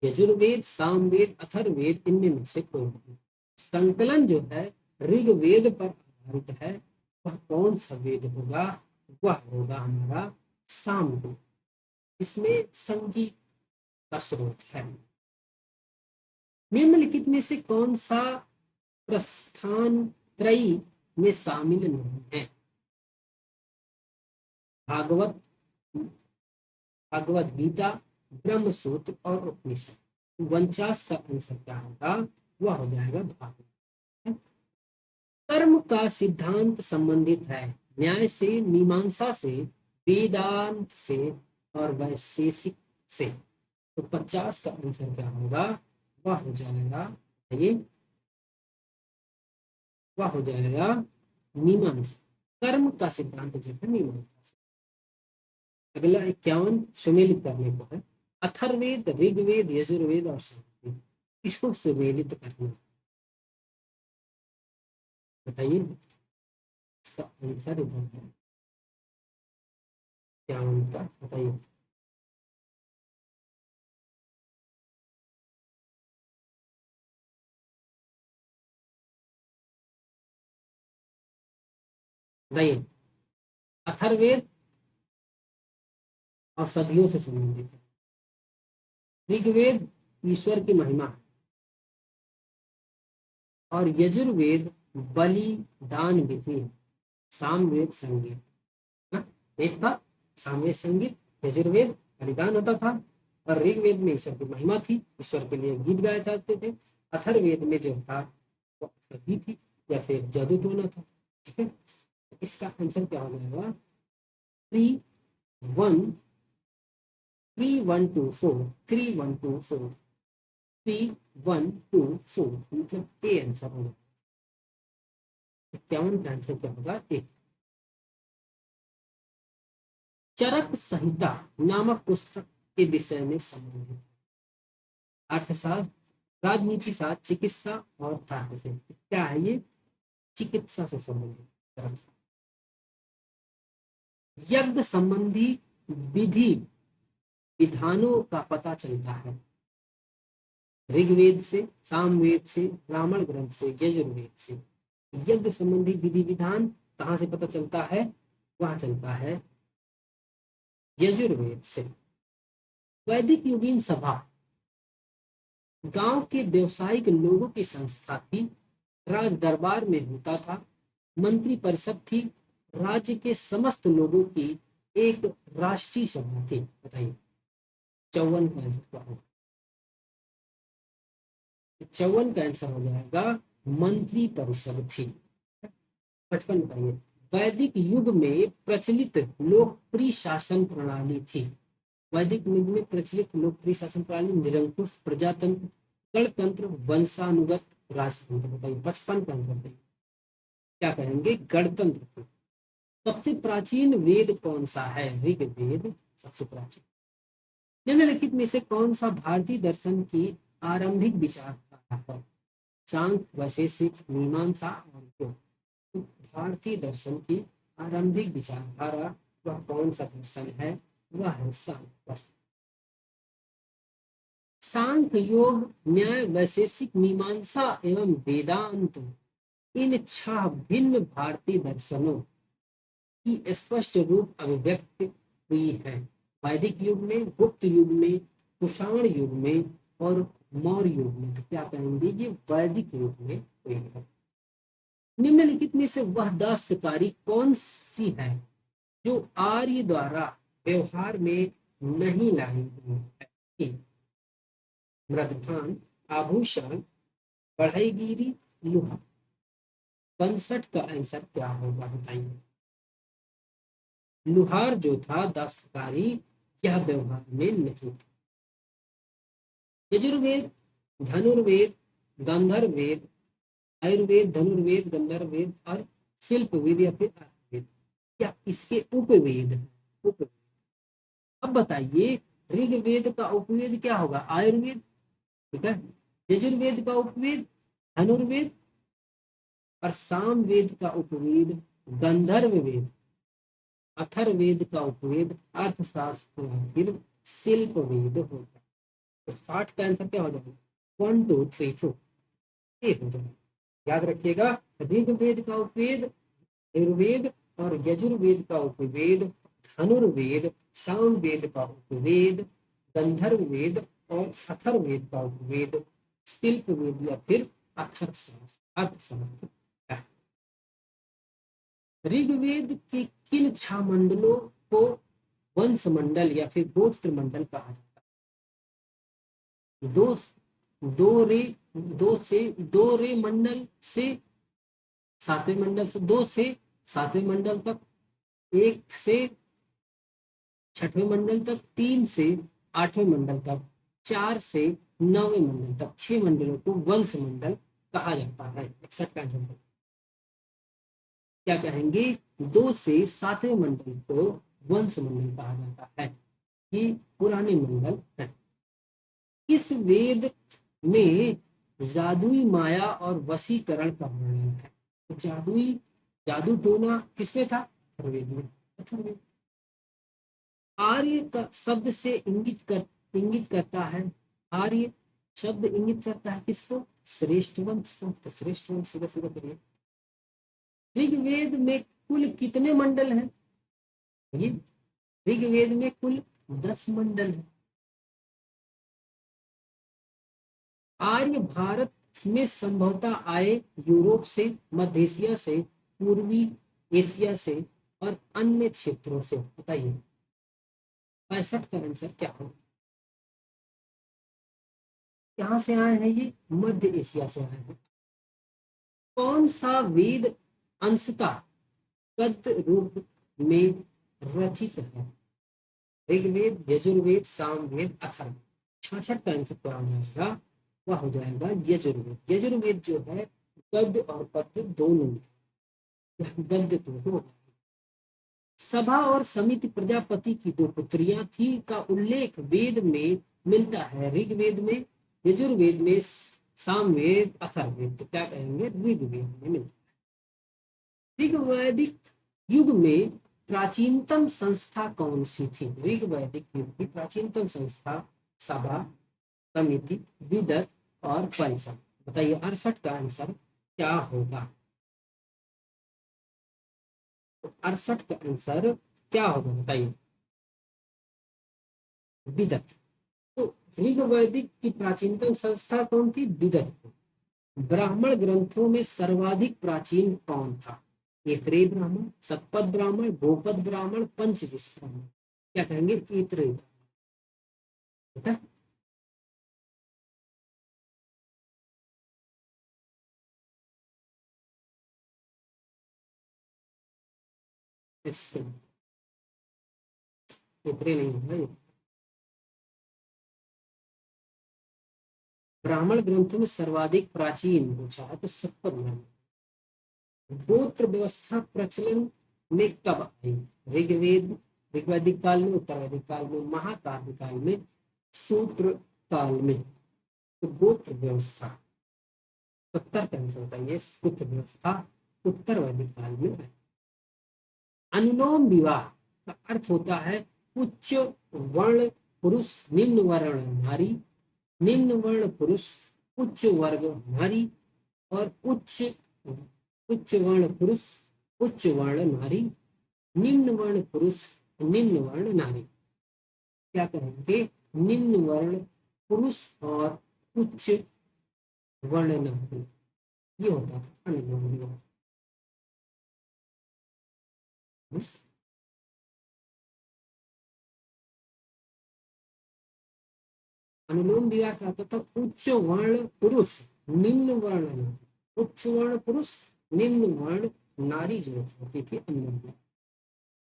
यजुर्वेद, सामवेद, अथर्ववेद, इनमें में से कोई नहीं। संकलन जो है ऋग्वेद पर आधारित है, वह कौन सा वेद होगा, वह होगा हमारा सामवेद। इसमें संगीत का स्रोत है। निम्नलिखित में से कौन सा प्रस्थान त्रयी में शामिल नहीं है, भागवत, भगवद गीता, ब्रह्म सूत्र और उपनिषद। 49 का आंसर क्या होगा, वह हो जाएगा भागवत। कर्म का सिद्धांत संबंधित है न्याय से, मीमांसा से, वेदांत से और वैशेषिक से। तो 50 का आंसर क्या होगा? वह हो जाएगा, ये वह हो जाएगा मीमांसा। कर्म का सिद्धांत जो है मीमांसा से। अगला 51 सुमेलित करने को है। अथर्ववेद, ऋग्वेद, यजुर्वेद और सामवेद, इसको सुमेलित करना। बताइए इसका आंसर इधर है क्या होगा, बताइए। बताइए। अथर्ववेद और सदियों से संबंधित है। ऋग्वेद ईश्वर की महिमा है और यजुर्वेद बलि दान विधि है। सामवेद संगीत, हाँ, वेद था सामवेद संगीत, यजुर्वेद बलिदान होता था और ऋग्वेद में ईश्वर की महिमा थी, ईश्वर के लिए गीत गाए जाते थे। अथर्ववेद में जो था वो सदी थी या फिर जादू टोना था। ठीक है, तो इसका आंसर क्या हो जाएगा? 3 1 3 1 2 4 3 1 2 4 3 1 2 4, मतलब ए आंसर होगा। 51 का आंसर क्या होगा? ए। चरक संहिता नामक पुस्तक के विषय में संबंधित अर्थशास्त्र, राजनीति शास्त्र, चिकित्सा और तर्क से। क्या है ये? चिकित्सा से संबंधित। यज्ञ संबंधी विधि विधानों का पता चलता है ऋग्वेद से, सामवेद से, ब्राह्मण ग्रंथ से, यजुर्वेद से। यज्ञ संबंधी विधि विधान कहाँ से पता चलता है? वह चलता है यजुर्वेद से। वैदिक युगीन सभा गांव के व्यवसायिक लोगों की संस्था थी, राज दरबार में होता था, मंत्री परिषद थी, राज्य के समस्त लोगों की एक राष्ट्रीय सभा थी। बताइए 54 का आंसर क्या होगा? 54 का आंसर हो जाएगा मंत्री परिषद थी। 55 बताइए। वैदिक युग में प्रचलित लोकप्रिय शासन प्रणाली थी। वैदिक युग में प्रचलित लोकप्रिय शासन प्रणाली निरंकुश, प्रजातंत्र, गणतंत्र, वंशानुगत राजतंत्र। बताइए 55 का आंसर क्या कहेंगे? गणतंत्र। सबसे प्राचीन वेद कौन सा है? ऋग्वेद सबसे प्राचीन। निम्नलिखित में से कौन सा भारतीय दर्शन की आरंभिक विचारधारा है? सांख्य, वैशेषिक, मीमांसा और योग। तो भारतीय दर्शन की आरंभिक विचारधारा वह कौन सा दर्शन है? वह है सांख्य दर्शन। सांख्य, योग, न्याय, वैशेषिक, मीमांसा एवं वेदांत, इन 6 भिन्न भारतीय दर्शनों की स्पष्ट रूप अभिव्यक्ति हुई है वैदिक युग में, गुप्त युग में, कुषाण युग में और मौर्य युग में। तो क्या कहेंगे? ये वैदिक युग में हुई है। निम्नलिखित में से वह दस्तकारी कौन सी है जो आर्य द्वारा व्यवहार में नहीं लाई गई है? मृदभान, आभूषण, बढ़ईगिरी, लोहा। 65 का आंसर क्या होगा? बताइए। लुहार जो था दस्तकारी, यह व्यवहार में नहीं था। यजुर्वेद, धनुर्वेद, गंधर्व वेद, आयुर्वेद, धनुर्वेद, गंधर्व वेद और शिल्प वेद या फिर आयुर्वेद, या इसके उपवेद। उपवेद। अब बताइए ऋग्वेद का उपवेद क्या होगा? आयुर्वेद। ठीक है, यजुर्वेद का उपवेद धनुर्वेद और सामवेद का उपवेद गंधर्व वेद। अथर्ववेद का उपवेद अर्थशास्त्र या फिर शिल्प वेद होगा। तो 60 का आंसर क्या हो जाएगा? 1 2 3 4 ये हो जाएगा। याद रखिएगा ऋग्वेद का उपवेद, आयुर्वेद और यजुर्वेद का उपवेद धनुर्वेद, सामवेद का उपवेद गंधर्व वेद और अथर्ववेद का उपवेद शिल्प वेद या फिर अर्थशास्त्र। अर्थशास्त्र। ऋग्वेद के किन 6 मंडलों को वंश मंडल या फिर गोत्र मंडल कहा जाता है? दो रे मंडल से, 7वें मंडल से, 2 से सातवें मंडल तक, 1 से 6वें मंडल तक, 3 से 8वें मंडल तक, 4 से 9वें मंडल तक, 6 मंडलों को वंश मंडल कहा जाता है। 61 का आंसर क्या कहेंगे? 2 से 7वें मंडल को वंश मंडल कहा जाता है, कि पुराने मंडल है। इस वेद में जादुई माया और वशीकरण का वर्णन है। तो जादू टोना किसमें था? अथर्ववेद में। अथर्ववेद। आर्य का शब्द से इंगित करता है, आर्य शब्द इंगित करता है किसको? श्रेष्ठ वंश को। तो श्रेष्ठ वंश सीधा सीधा करिए। ऋग्वेद में कुल कितने मंडल हैं? ये ऋग्वेद में कुल 10 मंडल है। आर्य भारत में संभवतः आए यूरोप से, मध्य एशिया से, पूर्वी एशिया से और अन्य क्षेत्रों से। बताइए 65 का आंसर क्या हो? कहाँ से आए हैं ये? मध्य एशिया से आए हैं। कौन सा वेद अंशतः गद्य रूप में रचित है? ऋग्वेद, यजुर्वेद, सामवेद, अथर्ववेद। 66 का आंसर क्या हो जाएगा? वह हो जाएगा यजुर्वेद। यजुर्वेद जो है गद्य और पद्य दोनों, गद्य तो हो। सभा और समिति प्रजापति की 2 पुत्रियां थी का उल्लेख वेद में मिलता है। ऋग्वेद में, यजुर्वेद में, सामवेद, अथर्ववेद। तो क्या कहेंगे? ऋग्वेद में मिलता है। ऋग्वैदिक युग में प्राचीनतम संस्था कौन सी थी? ऋग्वैदिक युग की प्राचीनतम संस्था सभा, समिति, विदत और परिषद। बताइए 68 का आंसर क्या होगा? 68 का आंसर क्या होगा? बताइए। विदत। तो ऋग्वैदिक की प्राचीनतम संस्था कौन थी? विदत। ब्राह्मण ग्रंथों में सर्वाधिक प्राचीन कौन था? ऐत्रेय ब्राह्मण, शतपथ ब्राह्मण, गोपद ब्राह्मण, पंचविश ब्राह्मण। क्या कहेंगे? ऐत्रेय। ठीक है। ऐत्रेय नहीं होगा ये। ब्राह्मण ग्रंथों में सर्वाधिक प्राचीन पूछा है तो शतपथ ब्राह्मण। गोत्र व्यवस्था प्रचलन में कब आई? ऋग्वेद, ऋग्वैदिक काल में, उत्तरवैदिक काल में, महाकाव्य काल में, सूत्र काल में। तो गोत्र व्यवस्था 70 का आंसर बताइए। गोत्र व्यवस्था उत्तरवैदिक काल में है। अनुलोम विवाह का अर्थ होता है उच्च वर्ण पुरुष, निम्न वर्ण नारी, निम्न वर्ण पुरुष, उच्च वर्ग नारी, और उच्च उच्च वर्ण पुरुष, उच्च वर्ण नारी, निम्न वर्ण पुरुष, निम्न वर्ण नारी। क्या कहेंगे? निम्न वर्ण पुरुष और उच्च वर्ण नारी। ये होता है अनुलोम विवाह। अनुलोम विवाह क्या होता था? उच्च वर्ण पुरुष, निम्न वर्ण नारी, उच्च वर्ण पुरुष, निम्न वर्ण नारी जो होती थी, अनुलोम विवाह।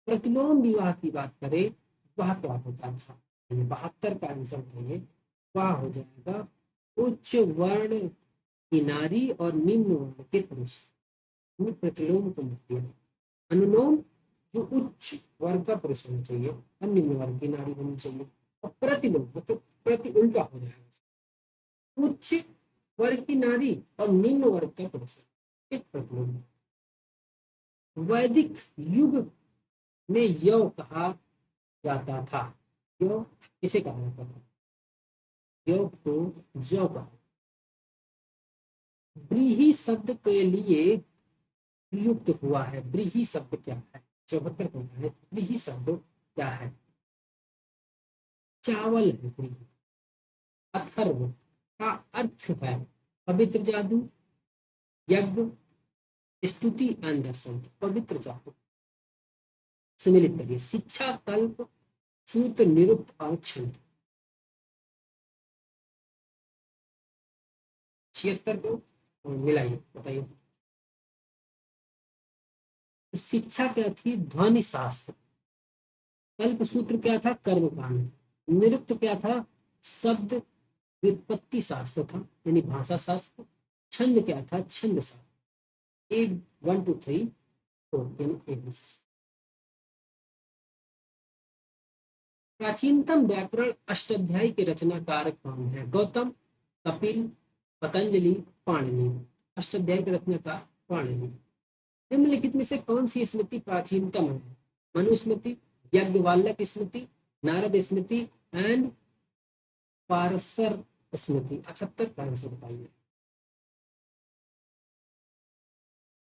प्रतिलोम विवाह की बात करें, वह क्या होता था? 72 का आंसर है, वह हो जाएगा उच्च वर्ण की नारी और निम्न वर्ण के पुरुष। प्रतिलोम को मुक्ति है। अनुलोम जो उच्च वर्ग का पुरुष होना चाहिए और निम्न वर्ग की नारी होनी चाहिए। और प्रतिलोम मतलब प्रति उल्टा हो जाएगा, उच्च वर्ग की नारी और निम्न वर्ग का पुरुष। प्रतिलोम। वैदिक युग में यव कहा जाता था। यव किसे कहा जाता था? यव को जौ कहा। व्रीहि शब्द के लिए प्रयुक्त हुआ है। व्रीहि शब्द क्या है? 74 का है। व्रीहि शब्द क्या है? चावल है व्रीहि। अथर्व का अर्थ है पवित्र जादू, यज्ञ, स्तुति एंड दर्शन। पवित्र जादू। सुमिलित करिए। शिक्षा, कल्प, सूत्र, निरुक्त और छंद। 76 को मिलाइए, बताइए। शिक्षा क्या थी? ध्वनि शास्त्र। कल्प सूत्र क्या था? कर्म कांड। नृत्य क्या था? शब्द व्युत्पत्ति शास्त्र था, यानी भाषा शास्त्र। छंद क्या था? छंद शास्त्र। ए 1 2 3 4 यानी ABC। प्राचीनतम व्याकरण अष्टाध्यायी के रचनाकार कौन है? गौतम, कपिल, पतंजलि, पाणिनि। अष्टाध्यायी के रचनाकार पाणिनि। निम्नलिखित में से कौन सी स्मृति प्राचीनतम है? मनुस्मृति, याज्ञवल्क्य स्मृति, नारद स्मृति एंड पारसर स्मृति। 78 का आंसर बताइए।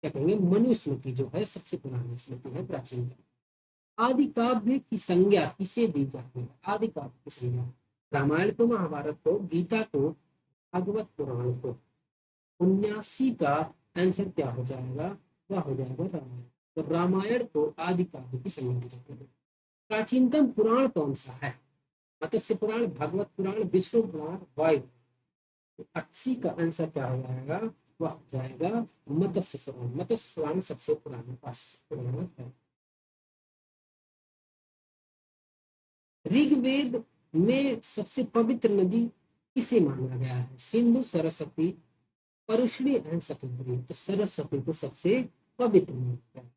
क्या कहेंगे? मनुस्मृति जो है सबसे पुरानी स्मृति है, प्राचीन। आदि काव्य की संज्ञा किसे दी जाती है? आदि काव्य की संज्ञा रामायण को, महाभारत को, गीता को, भागवत पुराण को। 79 का आंसर क्या हो जाएगा? वह हो जाएगा रामायण। तो रामायण को आदि काव्य की संज्ञा दी जाती है। प्राचीनतम पुराण कौन सा है? मत्स्य पुराण, भागवत पुराण, विष्णु पुराण, वायु। 80 का आंसर क्या हो जाएगा? वह हो जाएगा मत्स्य पुराण। मत्स्य पुराण सबसे पुराना पुराण है। ऋग्वेद में सबसे पवित्र नदी किसे माना गया है? सिंधु, सरस्वती, परुष्णी एंड शतद्री। तो सरस्वती को सबसे पवित्र माना गया है।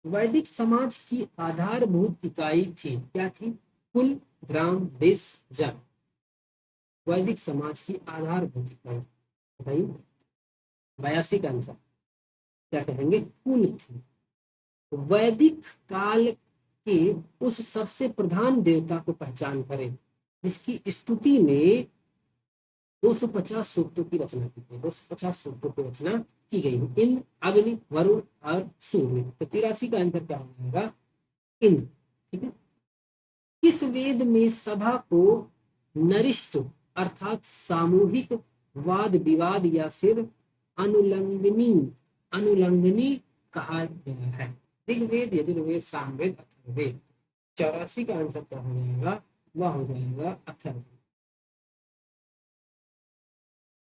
वैदिक समाज की आधारभूत इकाई थी, क्या थी? कुल, ग्राम, देश, जन। वैदिक समाज की आधारभूत इकाई बताइए। 82 का आंसर क्या कहेंगे? कुल थी। वैदिक काल के उस सबसे प्रधान देवता को पहचान करें जिसकी स्तुति में 250 सूक्तों की रचना की गई। 250 सूक्तों की रचना की गई। इंद्र, अग्नि, वरुण और सूर्य। तो 83 का आंसर क्या हो जाएगा? इंद्र। ठीक है। किस वेद में सभा को नरिष्ठ अर्थात सामूहिक वाद विवाद या फिर अनुलंघनी अनुलंघनी कहा गया है? ऋग्वेद, यजुर्वेद, सामवेद, अथर्ववेद। 84 का आंसर क्या हो जाएगा? वह हो जाएगा अथर्ववेद।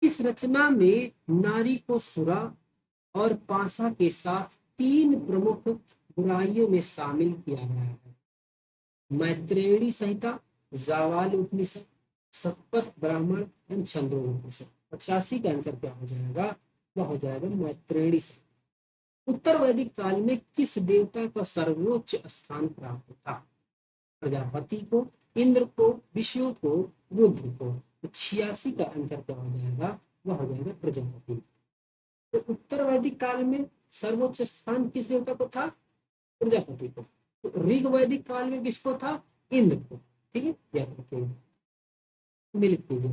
इस रचना में नारी को सुरा और पासा के साथ 3 प्रमुख बुराइयों में शामिल किया गया है। मैत्रेयी संहिता, जावाल उपनिषद, शतपथ ब्राह्मण एवं छंदोपनिषद। 85 का आंसर क्या हो जाएगा? वह हो जाएगा मैत्रेयी संहिता। उत्तर वैदिक काल में किस देवता का सर्वोच्च स्थान प्राप्त था? प्रजापति को, इंद्र को, विष्णु को, रुद्र को। तो 86 का आंसर क्या हो जाएगा? वह हो जाएगा प्रजापति। तो उत्तर वैदिक काल में सर्वोच्च स्थान किस देवता को था? प्रजापति को। तो ऋग वैदिक काल में किसको था? इंद्र को। ठीक है, याद रखिए। मिलित कीजिए।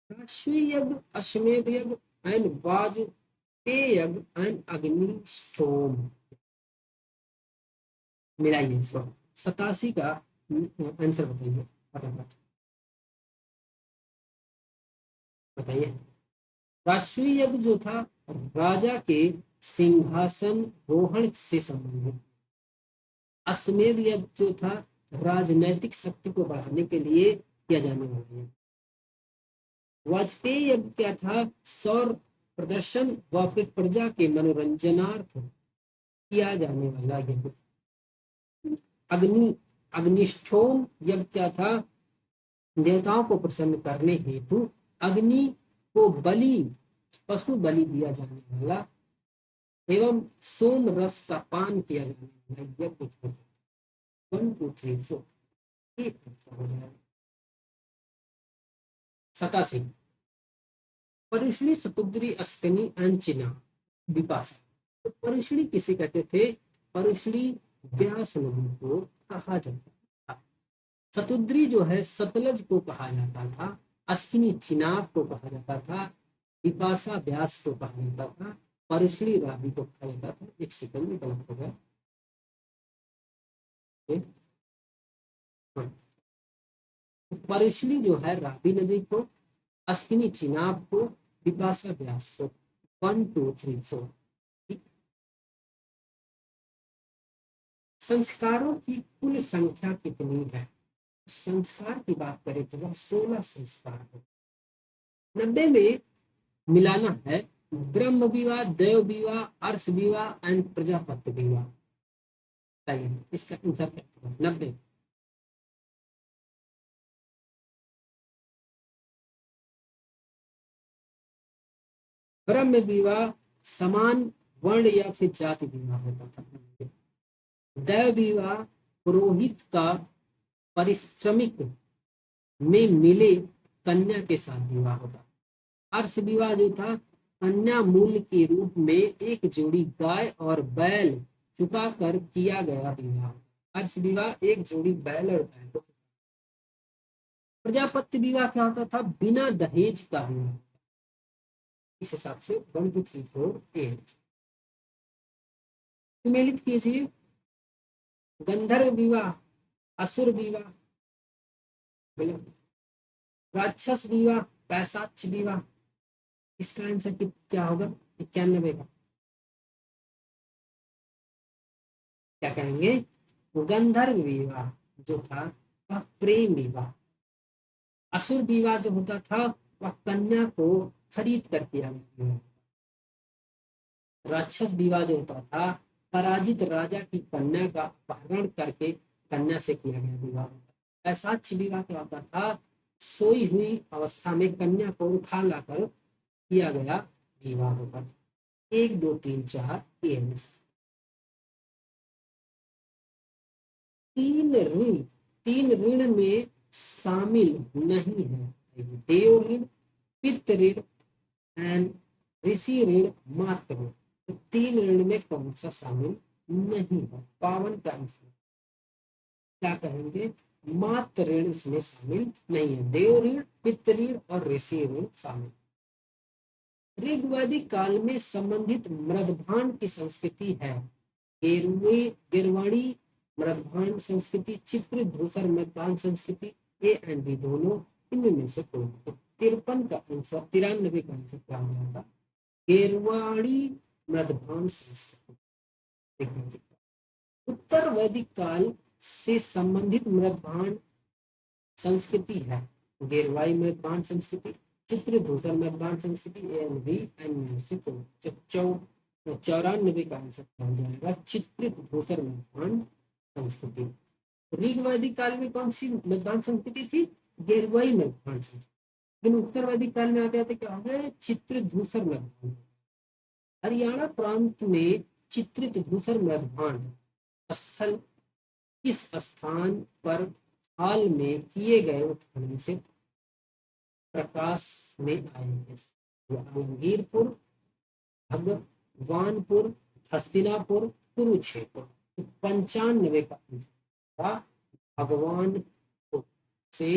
राष्ट्रीय यज्ञ, अश्वमेध यज्ञ एंड वाजपेय यज्ञ एंड अग्निष्टोम। मिलाइए इसको। 87 का आंसर बताइए फटाफट। बताइए। राष्ट्रीय यज्ञ जो था राजा के सिंहासन रोहण से संबंधित। अश्वमेध यज्ञ जो था राजनैतिक शक्ति को बढ़ाने के लिए किया जाने वाला यज्ञ। वाजपेयी यज्ञ क्या था? सौर प्रदर्शन व फिर प्रजा के मनोरंजनार्थ किया जाने वाला यज्ञ। अग्नि अग्निष्ठोम यज्ञ क्या था? देवताओं को प्रसन्न करने हेतु अग्नि को बलि, पशु बलि दिया जाने वाला एवं सोम रस का पान किया जाने वाला यज्ञ था। 1 2 3 4 एक हो जाएगा। 87 परुष्णी, सतुद्री, अस्कनी अंचिना, विपाशा। तो परुष्णी किसे कहते थे? परुष्णी व्यास नदी को कहा जाता था। सतुद्री जो है सतलज को कहा जाता था। अस्किनी चिनाब को कहा जाता था। विपाशा व्यास को कहा जाता था। परुष्णी रावी को कहा जाता था। एक सेकंड में गलत हो गया। हाँ। परुष्णी जो है रावी नदी को, अस्किनी चिनाब को, विपाशा व्यास को। 1 2 3 4। संस्कारों की कुल संख्या कितनी है? संस्कार की बात करें तो वह 16 संस्कार है। 90 में मिलाना है ब्रह्म विवाह, देव विवाह, अर्ष विवाह एंड प्रजापति विवाह। चाहिए इसका आंसर क्या है? 90। ब्रह्म विवाह समान वर्ण या फिर जाति विवाह होता था। दैव विवाह पुरोहित का परिश्रमिक में मिले कन्या के साथ विवाह होता। अर्श विवाह जो था कन्या मूल्य के रूप में एक जोड़ी गाय और बैल चुका कर किया गया विवाह। अर्श विवाह एक जोड़ी बैल और गाय को। प्रजापति विवाह क्या होता था? बिना दहेज का विवाह। इस हिसाब से 1 2 3 4 8 सम्मिलित कीजिए। गंधर्व विवाह, असुर विवाह, राक्षस विवाह, पैशाच विवाह। इसका आंसर क्या होगा? 91 का। क्या कहेंगे? गंधर्व विवाह जो था वह प्रेम विवाह। असुर विवाह जो होता था वह कन्या को खरीद कर किया गया। राक्षस विवाह जो होता था पराजित राजा की कन्या का अपहरण करके कन्या से किया गया विवाह। पैशाच विवाह क्या होता था? सोई हुई अवस्था में कन्या को उठा लाकर किया गया विवाह होता था। 1 2 3 4 तीन ऋण में शामिल नहीं है। देव ऋण, पितृ ऋण एंड ऋषि ऋण, मातृ ऋण। तो 3 ऋण में कौन सा शामिल नहीं है? 52 का आंसर क्या कहेंगे? मातृ ऋण इसमें शामिल नहीं है। देव ऋण, पितृ ऋण और ऋषि ऋण शामिल। ऋग्वैदिक काल में संबंधित मृदभांड की संस्कृति है गिरवाणी मृदभांड संस्कृति, चित्र धूसर मृदभांड संस्कृति, ए एंड बी दोनों। इनमें से कोई। तो 53 का आंसर, 93 का आंसर क्या हो जाएगा? गिरवाणी मृदभांड संस्कृति। उत्तर वैदिक काल से संबंधित मृदभांड संस्कृति है गिरवाई मृदभांड संस्कृति, चित्र धूसर मृदभांड संस्कृति, एंड बी एंड से कोई। 94 का आंसर हो जाएगा चित्रित धूसर मृदभांड संस्कृति। ऋग्वैदिक काल में कौन सी मृदभांड संस्कृति थी? गिरवाई मृदभांड संस्कृति। लेकिन उत्तर वैदिक काल में आते आते क्या हो गया? चित्रित धूसर मृदभांड। हरियाणा प्रांत में चित्रित धूसर मृदभांड स्थल किस स्थान पर हाल में किए गए उत्खनन से प्रकाश में आए हैं? आलमगीरपुर, भगवानपुर, हस्तिनापुर, कुरुक्षेत्र। 95 का भगवानपुर से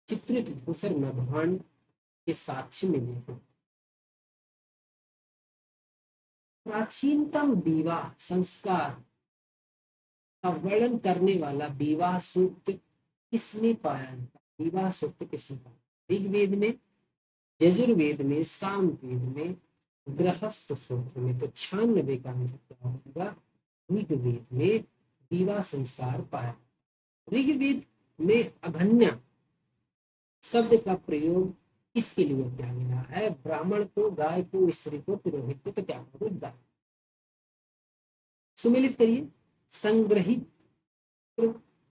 चित्रित धूसर मृदभांड के साक्ष्य मिले हैं। प्राचीनतम विवाह संस्कार का वर्णन करने वाला विवाह सूक्त किसने पाया? विवाह सूक्त किसने पाया? ऋग्वेद में, यजुर्वेद में, सामवेद में, गृहस्थ सूत्र में। तो 96 का आंसर क्या होगा? ऋग्वेद में विवाह संस्कार पाया। ऋग्वेद में अघन्या शब्द का प्रयोग किसके लिए किया गया है? ब्राह्मण को, गाय को, स्त्री को, पुरोहित को। तो क्या होगा? सुमिलित करिए। संग्रहित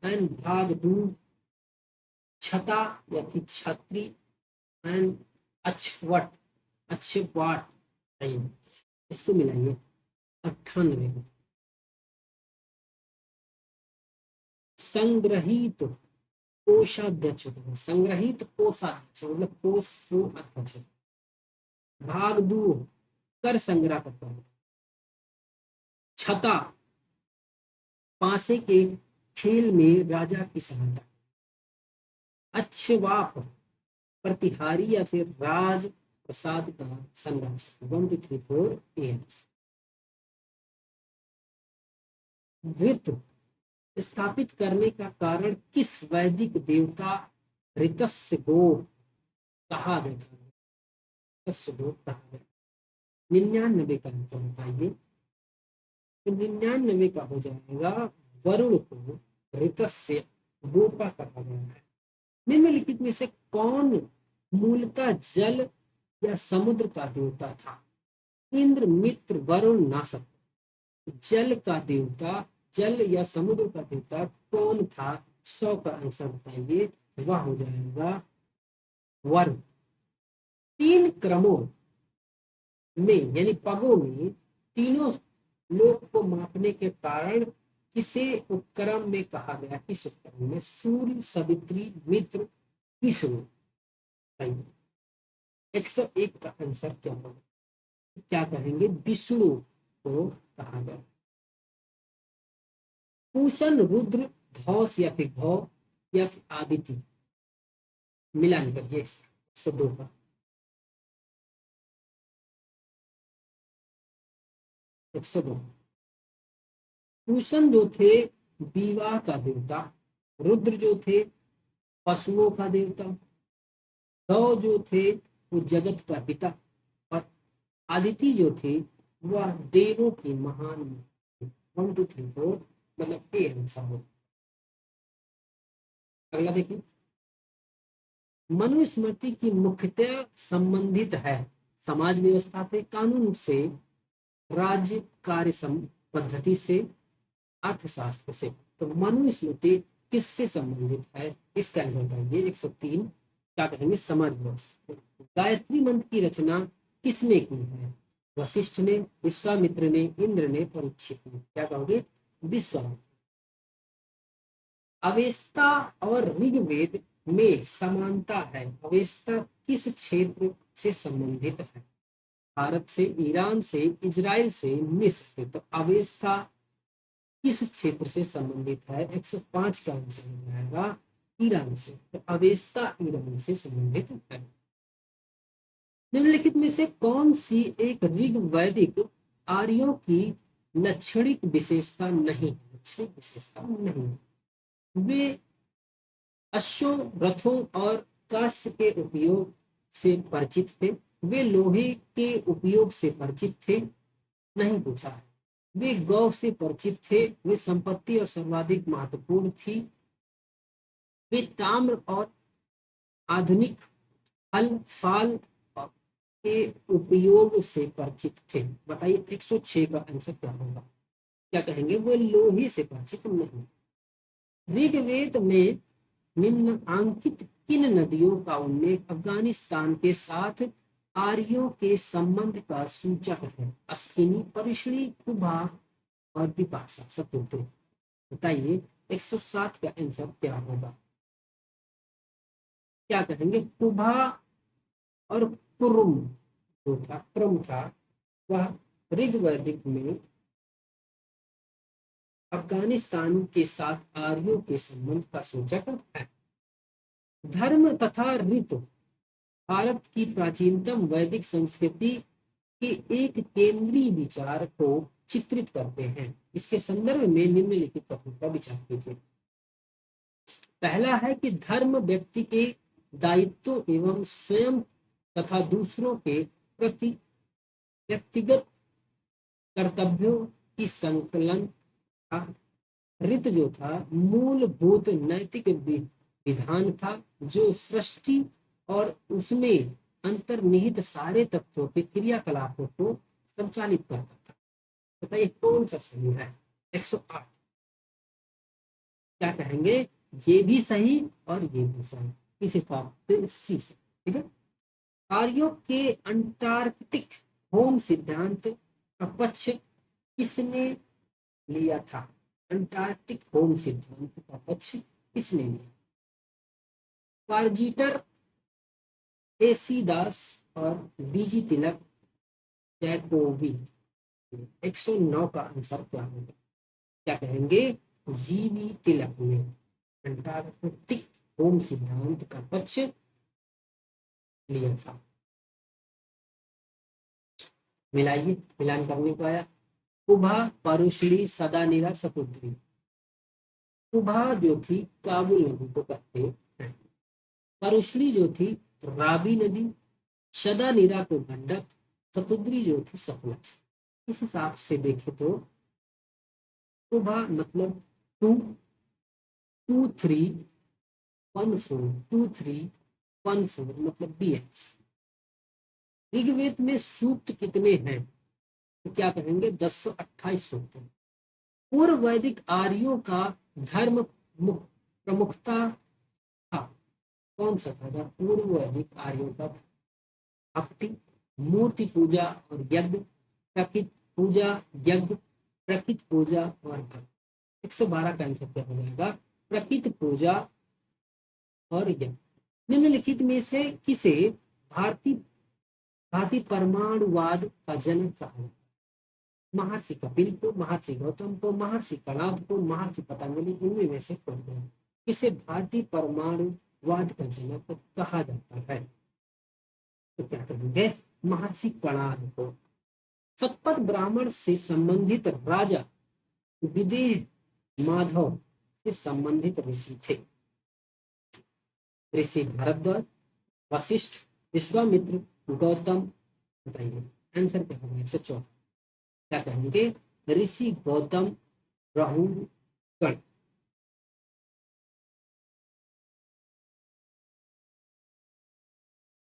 एंड भागदूत, छता या फिर छत्री एंड अछवट, अछवाट। इसको मिलाइए। 98 संग्रहित कोषाध्यक्ष होगा। संग्रहित कोषाध्यक्ष मतलब कोष को अध्यक्ष। भागदूत कर संग्रह करता है। छता पासे के खेल में राजा की सहायता। अच्छवाप प्रतिहारी या फिर राज प्रसाद का संरक्षक। 1 2 3 4 8 ऋत स्थापित करने का कारण किस वैदिक देवता ऋतस्य गो कहा गया? 99 का आंसर बताइए। तो 99 का हो जाएगा वरुण को ऋतस्य गोपा कहा गया है। निम्नलिखित में से कौन मूलतः जल या समुद्र का देवता था। इंद्र, मित्र, वरुण, नासक। जल का देवता, जल या समुद्र का देवता कौन था? 100 का आंसर बताइए। वह हो जाएगा वरुण। 3 क्रमों में यानी पगों में तीनों लोक को मापने के कारण किसे उपक्रम में कहा गया? किस उपक्रम में? सूर्य, सावित्री, मित्र, विष्णु। 101 का आंसर क्या होगा? क्या कहेंगे? विष्णु को कहा गया। पूषण, रुद्र, धौस या फिर भौ या फिर आदित्य। मिलान करिए 102 का। 102। पूषण जो थे विवाह का देवता, रुद्र जो थे पशुओं का देवता, गौ जो थे वो जगत का पिता, और आदिति जो थे वह देवों की महान। 1 2 3 4 मतलब ए आंसर हो। अगला देखिए, मनुस्मृति की मुख्यतः संबंधित है समाज व्यवस्था से, कानून से, राज्य कार्य पद्धति से, अर्थशास्त्र से। तो मनुस्मृति किससे संबंधित है? इसका आंसर बताइए। 103 क्या कहेंगे? समाज व्यवस्था। गायत्री मंत्र की रचना किसने की है? वशिष्ठ ने, विश्वामित्र ने, इंद्र ने, परीक्षित ने। क्या कहोगे? विश्वामित्र। अवेस्ता और ऋग्वेद में समानता है। अवेस्ता किस क्षेत्र से संबंधित है? भारत से, ईरान से, इजराइल से, मिस्र से। तो अवेस्ता किस क्षेत्र से संबंधित है? 105 का आंसर हो जाएगा ईरान से। तो अवेस्ता ईरान से संबंधित है। निम्नलिखित में से कौन सी एक ऋग वैदिक आर्यों की लक्षणिक विशेषता नहीं? लक्षणिक विशेषता नहीं। वे अश्वों, रथों और कांस्य के उपयोग से परिचित थे। वे लोहे के उपयोग से परिचित थे। नहीं पूछा है। वे गौ से परिचित थे। वे संपत्ति और सर्वाधिक महत्वपूर्ण थी। वे ताम्र और आधुनिक फल फाल के उपयोग से परिचित थे। बताइए 106 का आंसर क्या होगा? क्या कहेंगे? वो लोहे से परिचित नहीं। ऋग्वेद में निम्नांकित किन नदियों का उल्लेख अफगानिस्तान के साथ आर्यों के संबंध का सूचक है? अस्किनी, परिश्री, कुबा और विपाशा। सतुतो। बताइए 107 का आंसर क्या होगा? क्या कहेंगे? कुबा और कुरुम जो था, क्रम था, वह ऋग्वैदिक में अफगानिस्तान के साथ आर्यों के संबंध का सूचक है। धर्म तथा रीत भारत की प्राचीनतम वैदिक संस्कृति के एक केंद्रीय विचार को चित्रित करते हैं। इसके संदर्भ में निम्नलिखित तथ्यों का विचार कीजिए। पहला है कि धर्म व्यक्ति के दायित्व एवं स्वयं तथा दूसरों के प्रति व्यक्तिगत कर्तव्यों की संकलन था। ऋत जो था मूलभूत नैतिक विधान था जो सृष्टि और उसमें अंतर्निहित सारे तत्वों के क्रियाकलापों को संचालित करता था। बताइए कौन सा सही है? 108। क्या कहेंगे? ये भी सही और ये भी सही। इस हिसाब से सी से। ठीक है। आर्यों के अंटार्कटिक होम सिद्धांत का पक्ष किसने लिया था? अंटार्कटिक होम सिद्धांत का पक्ष किसने लिया? पारजीटर, एसी दास और बीजी तिलक, जैकोबी। 109 का आंसर क्या होगा? क्या कहेंगे? जीवी तिलक ने अंटार्कटिक होम सिद्धांत का पक्ष लिया था। मिलाइए, मिलान करने को आया। कुभा, परुश्री, सदानीरा, सपुत्री। कुभा जो थी काबुल नदी को कहते हैं। परुश्री जो थी राबी नदी, सदानीरा को गंडक, सतुद्री जो थी सतलज। इस हिसाब से देखे तो कुभा मतलब 2 2 3 1 4 2 3 14 मतलब 20। ऋग्वेद में सूक्त कितने हैं? तो क्या कहेंगे 1028 सूक्त हैं। पूर्व वैदिक आर्यों का धर्म प्रमुखता था, कौन सा था? पूर्व वैदिक आर्यों का भक्ति, मूर्ति पूजा और यज्ञ, प्रकृति पूजा, यज्ञ, प्रकृति पूजा और भक्ति। 112 का आंसर क्या हो जाएगा? प्रकृति पूजा और यज्ञ। निम्नलिखित में से किसे भारतीय भारतीय परमाणुवाद का जनक कहा? महर्षि कपिल को, महर्षि गौतम को, महर्षि कणाद को, महर्षि पतंजलि, इनमें में से कौन है? किसे भारतीय परमाणुवाद का जनक कहा जाता है? तो क्या कहेंगे? महर्षि कणाद को। सतपथ ब्राह्मण से संबंधित राजा विदेह माधव से संबंधित ऋषि थे? ऋषि भरद्वाज, वशिष्ठ, विश्वामित्र, गौतम। बताइए आंसर क्या होगा? 114। क्या कहेंगे? ऋषि गौतम, राहुल, गण।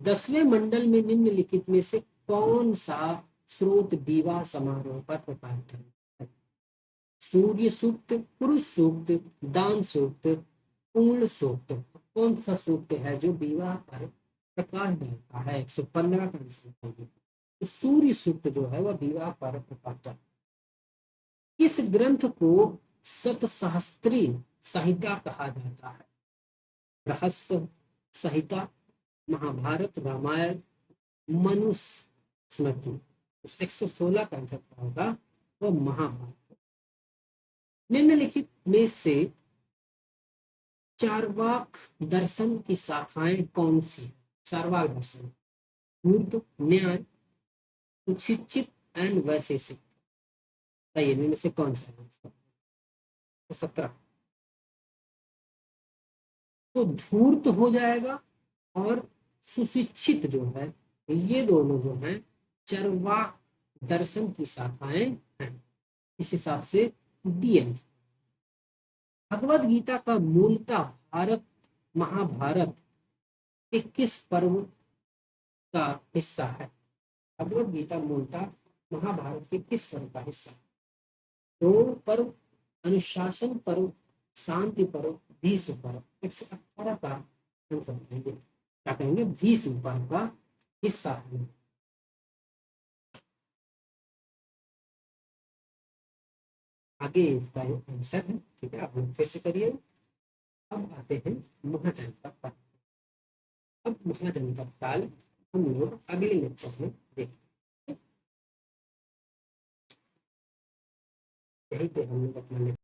दसवें मंडल में निम्नलिखित में से कौन सा स्रोत विवाह समारोह पर प्रकाशित है? सूर्य सूक्त, पुरुष सूक्त, दान सूक्त, पूर्ण सूक्त। कौन सा सूक्त है जो विवाह पर प्रकाश डालता है? 115 का आंसर बताइए। तो सूर्य सूक्त जो है वह विवाह पर प्रकाश डालता है। इस ग्रंथ को सतसहस्त्री संहिता कहा जाता है? रहस्य संहिता, महाभारत, रामायण, मनुस्मृति। 116 का आंसर क्या होगा? वो महाभारत। निम्नलिखित में से चार्वाक दर्शन की शाखाएं कौन सी? चार्वाक दर्शन मूर्त, न्याय, सुशिक्षित एंड वैशेषिक। इनमें से कौन सा है? तो 17। तो धूर्त हो जाएगा और सुशिक्षित जो है, ये दोनों जो है चरवाक दर्शन की शाखाएं हैं। इस हिसाब से डीएन। भगवत गीता का मूलतः भारत महाभारत के किस पर्व का हिस्सा है? भगवत गीता मूलतः महाभारत के किस पर्व का हिस्सा है? दो पर्व, अनुशासन पर्व, शांति पर्व, भीष्म पर्व। 118 का आंसर देंगे। क्या कहेंगे? भीष्म पर्व का हिस्सा है। आगे इसका आंसर है। ठीक है, आप लोग फिर से करिए। अब आते हैं महाजनपद पर। अब महाजनपद काल हम लोग अगले लेक्चर में देखेंगे। यही पे हम लोग अपना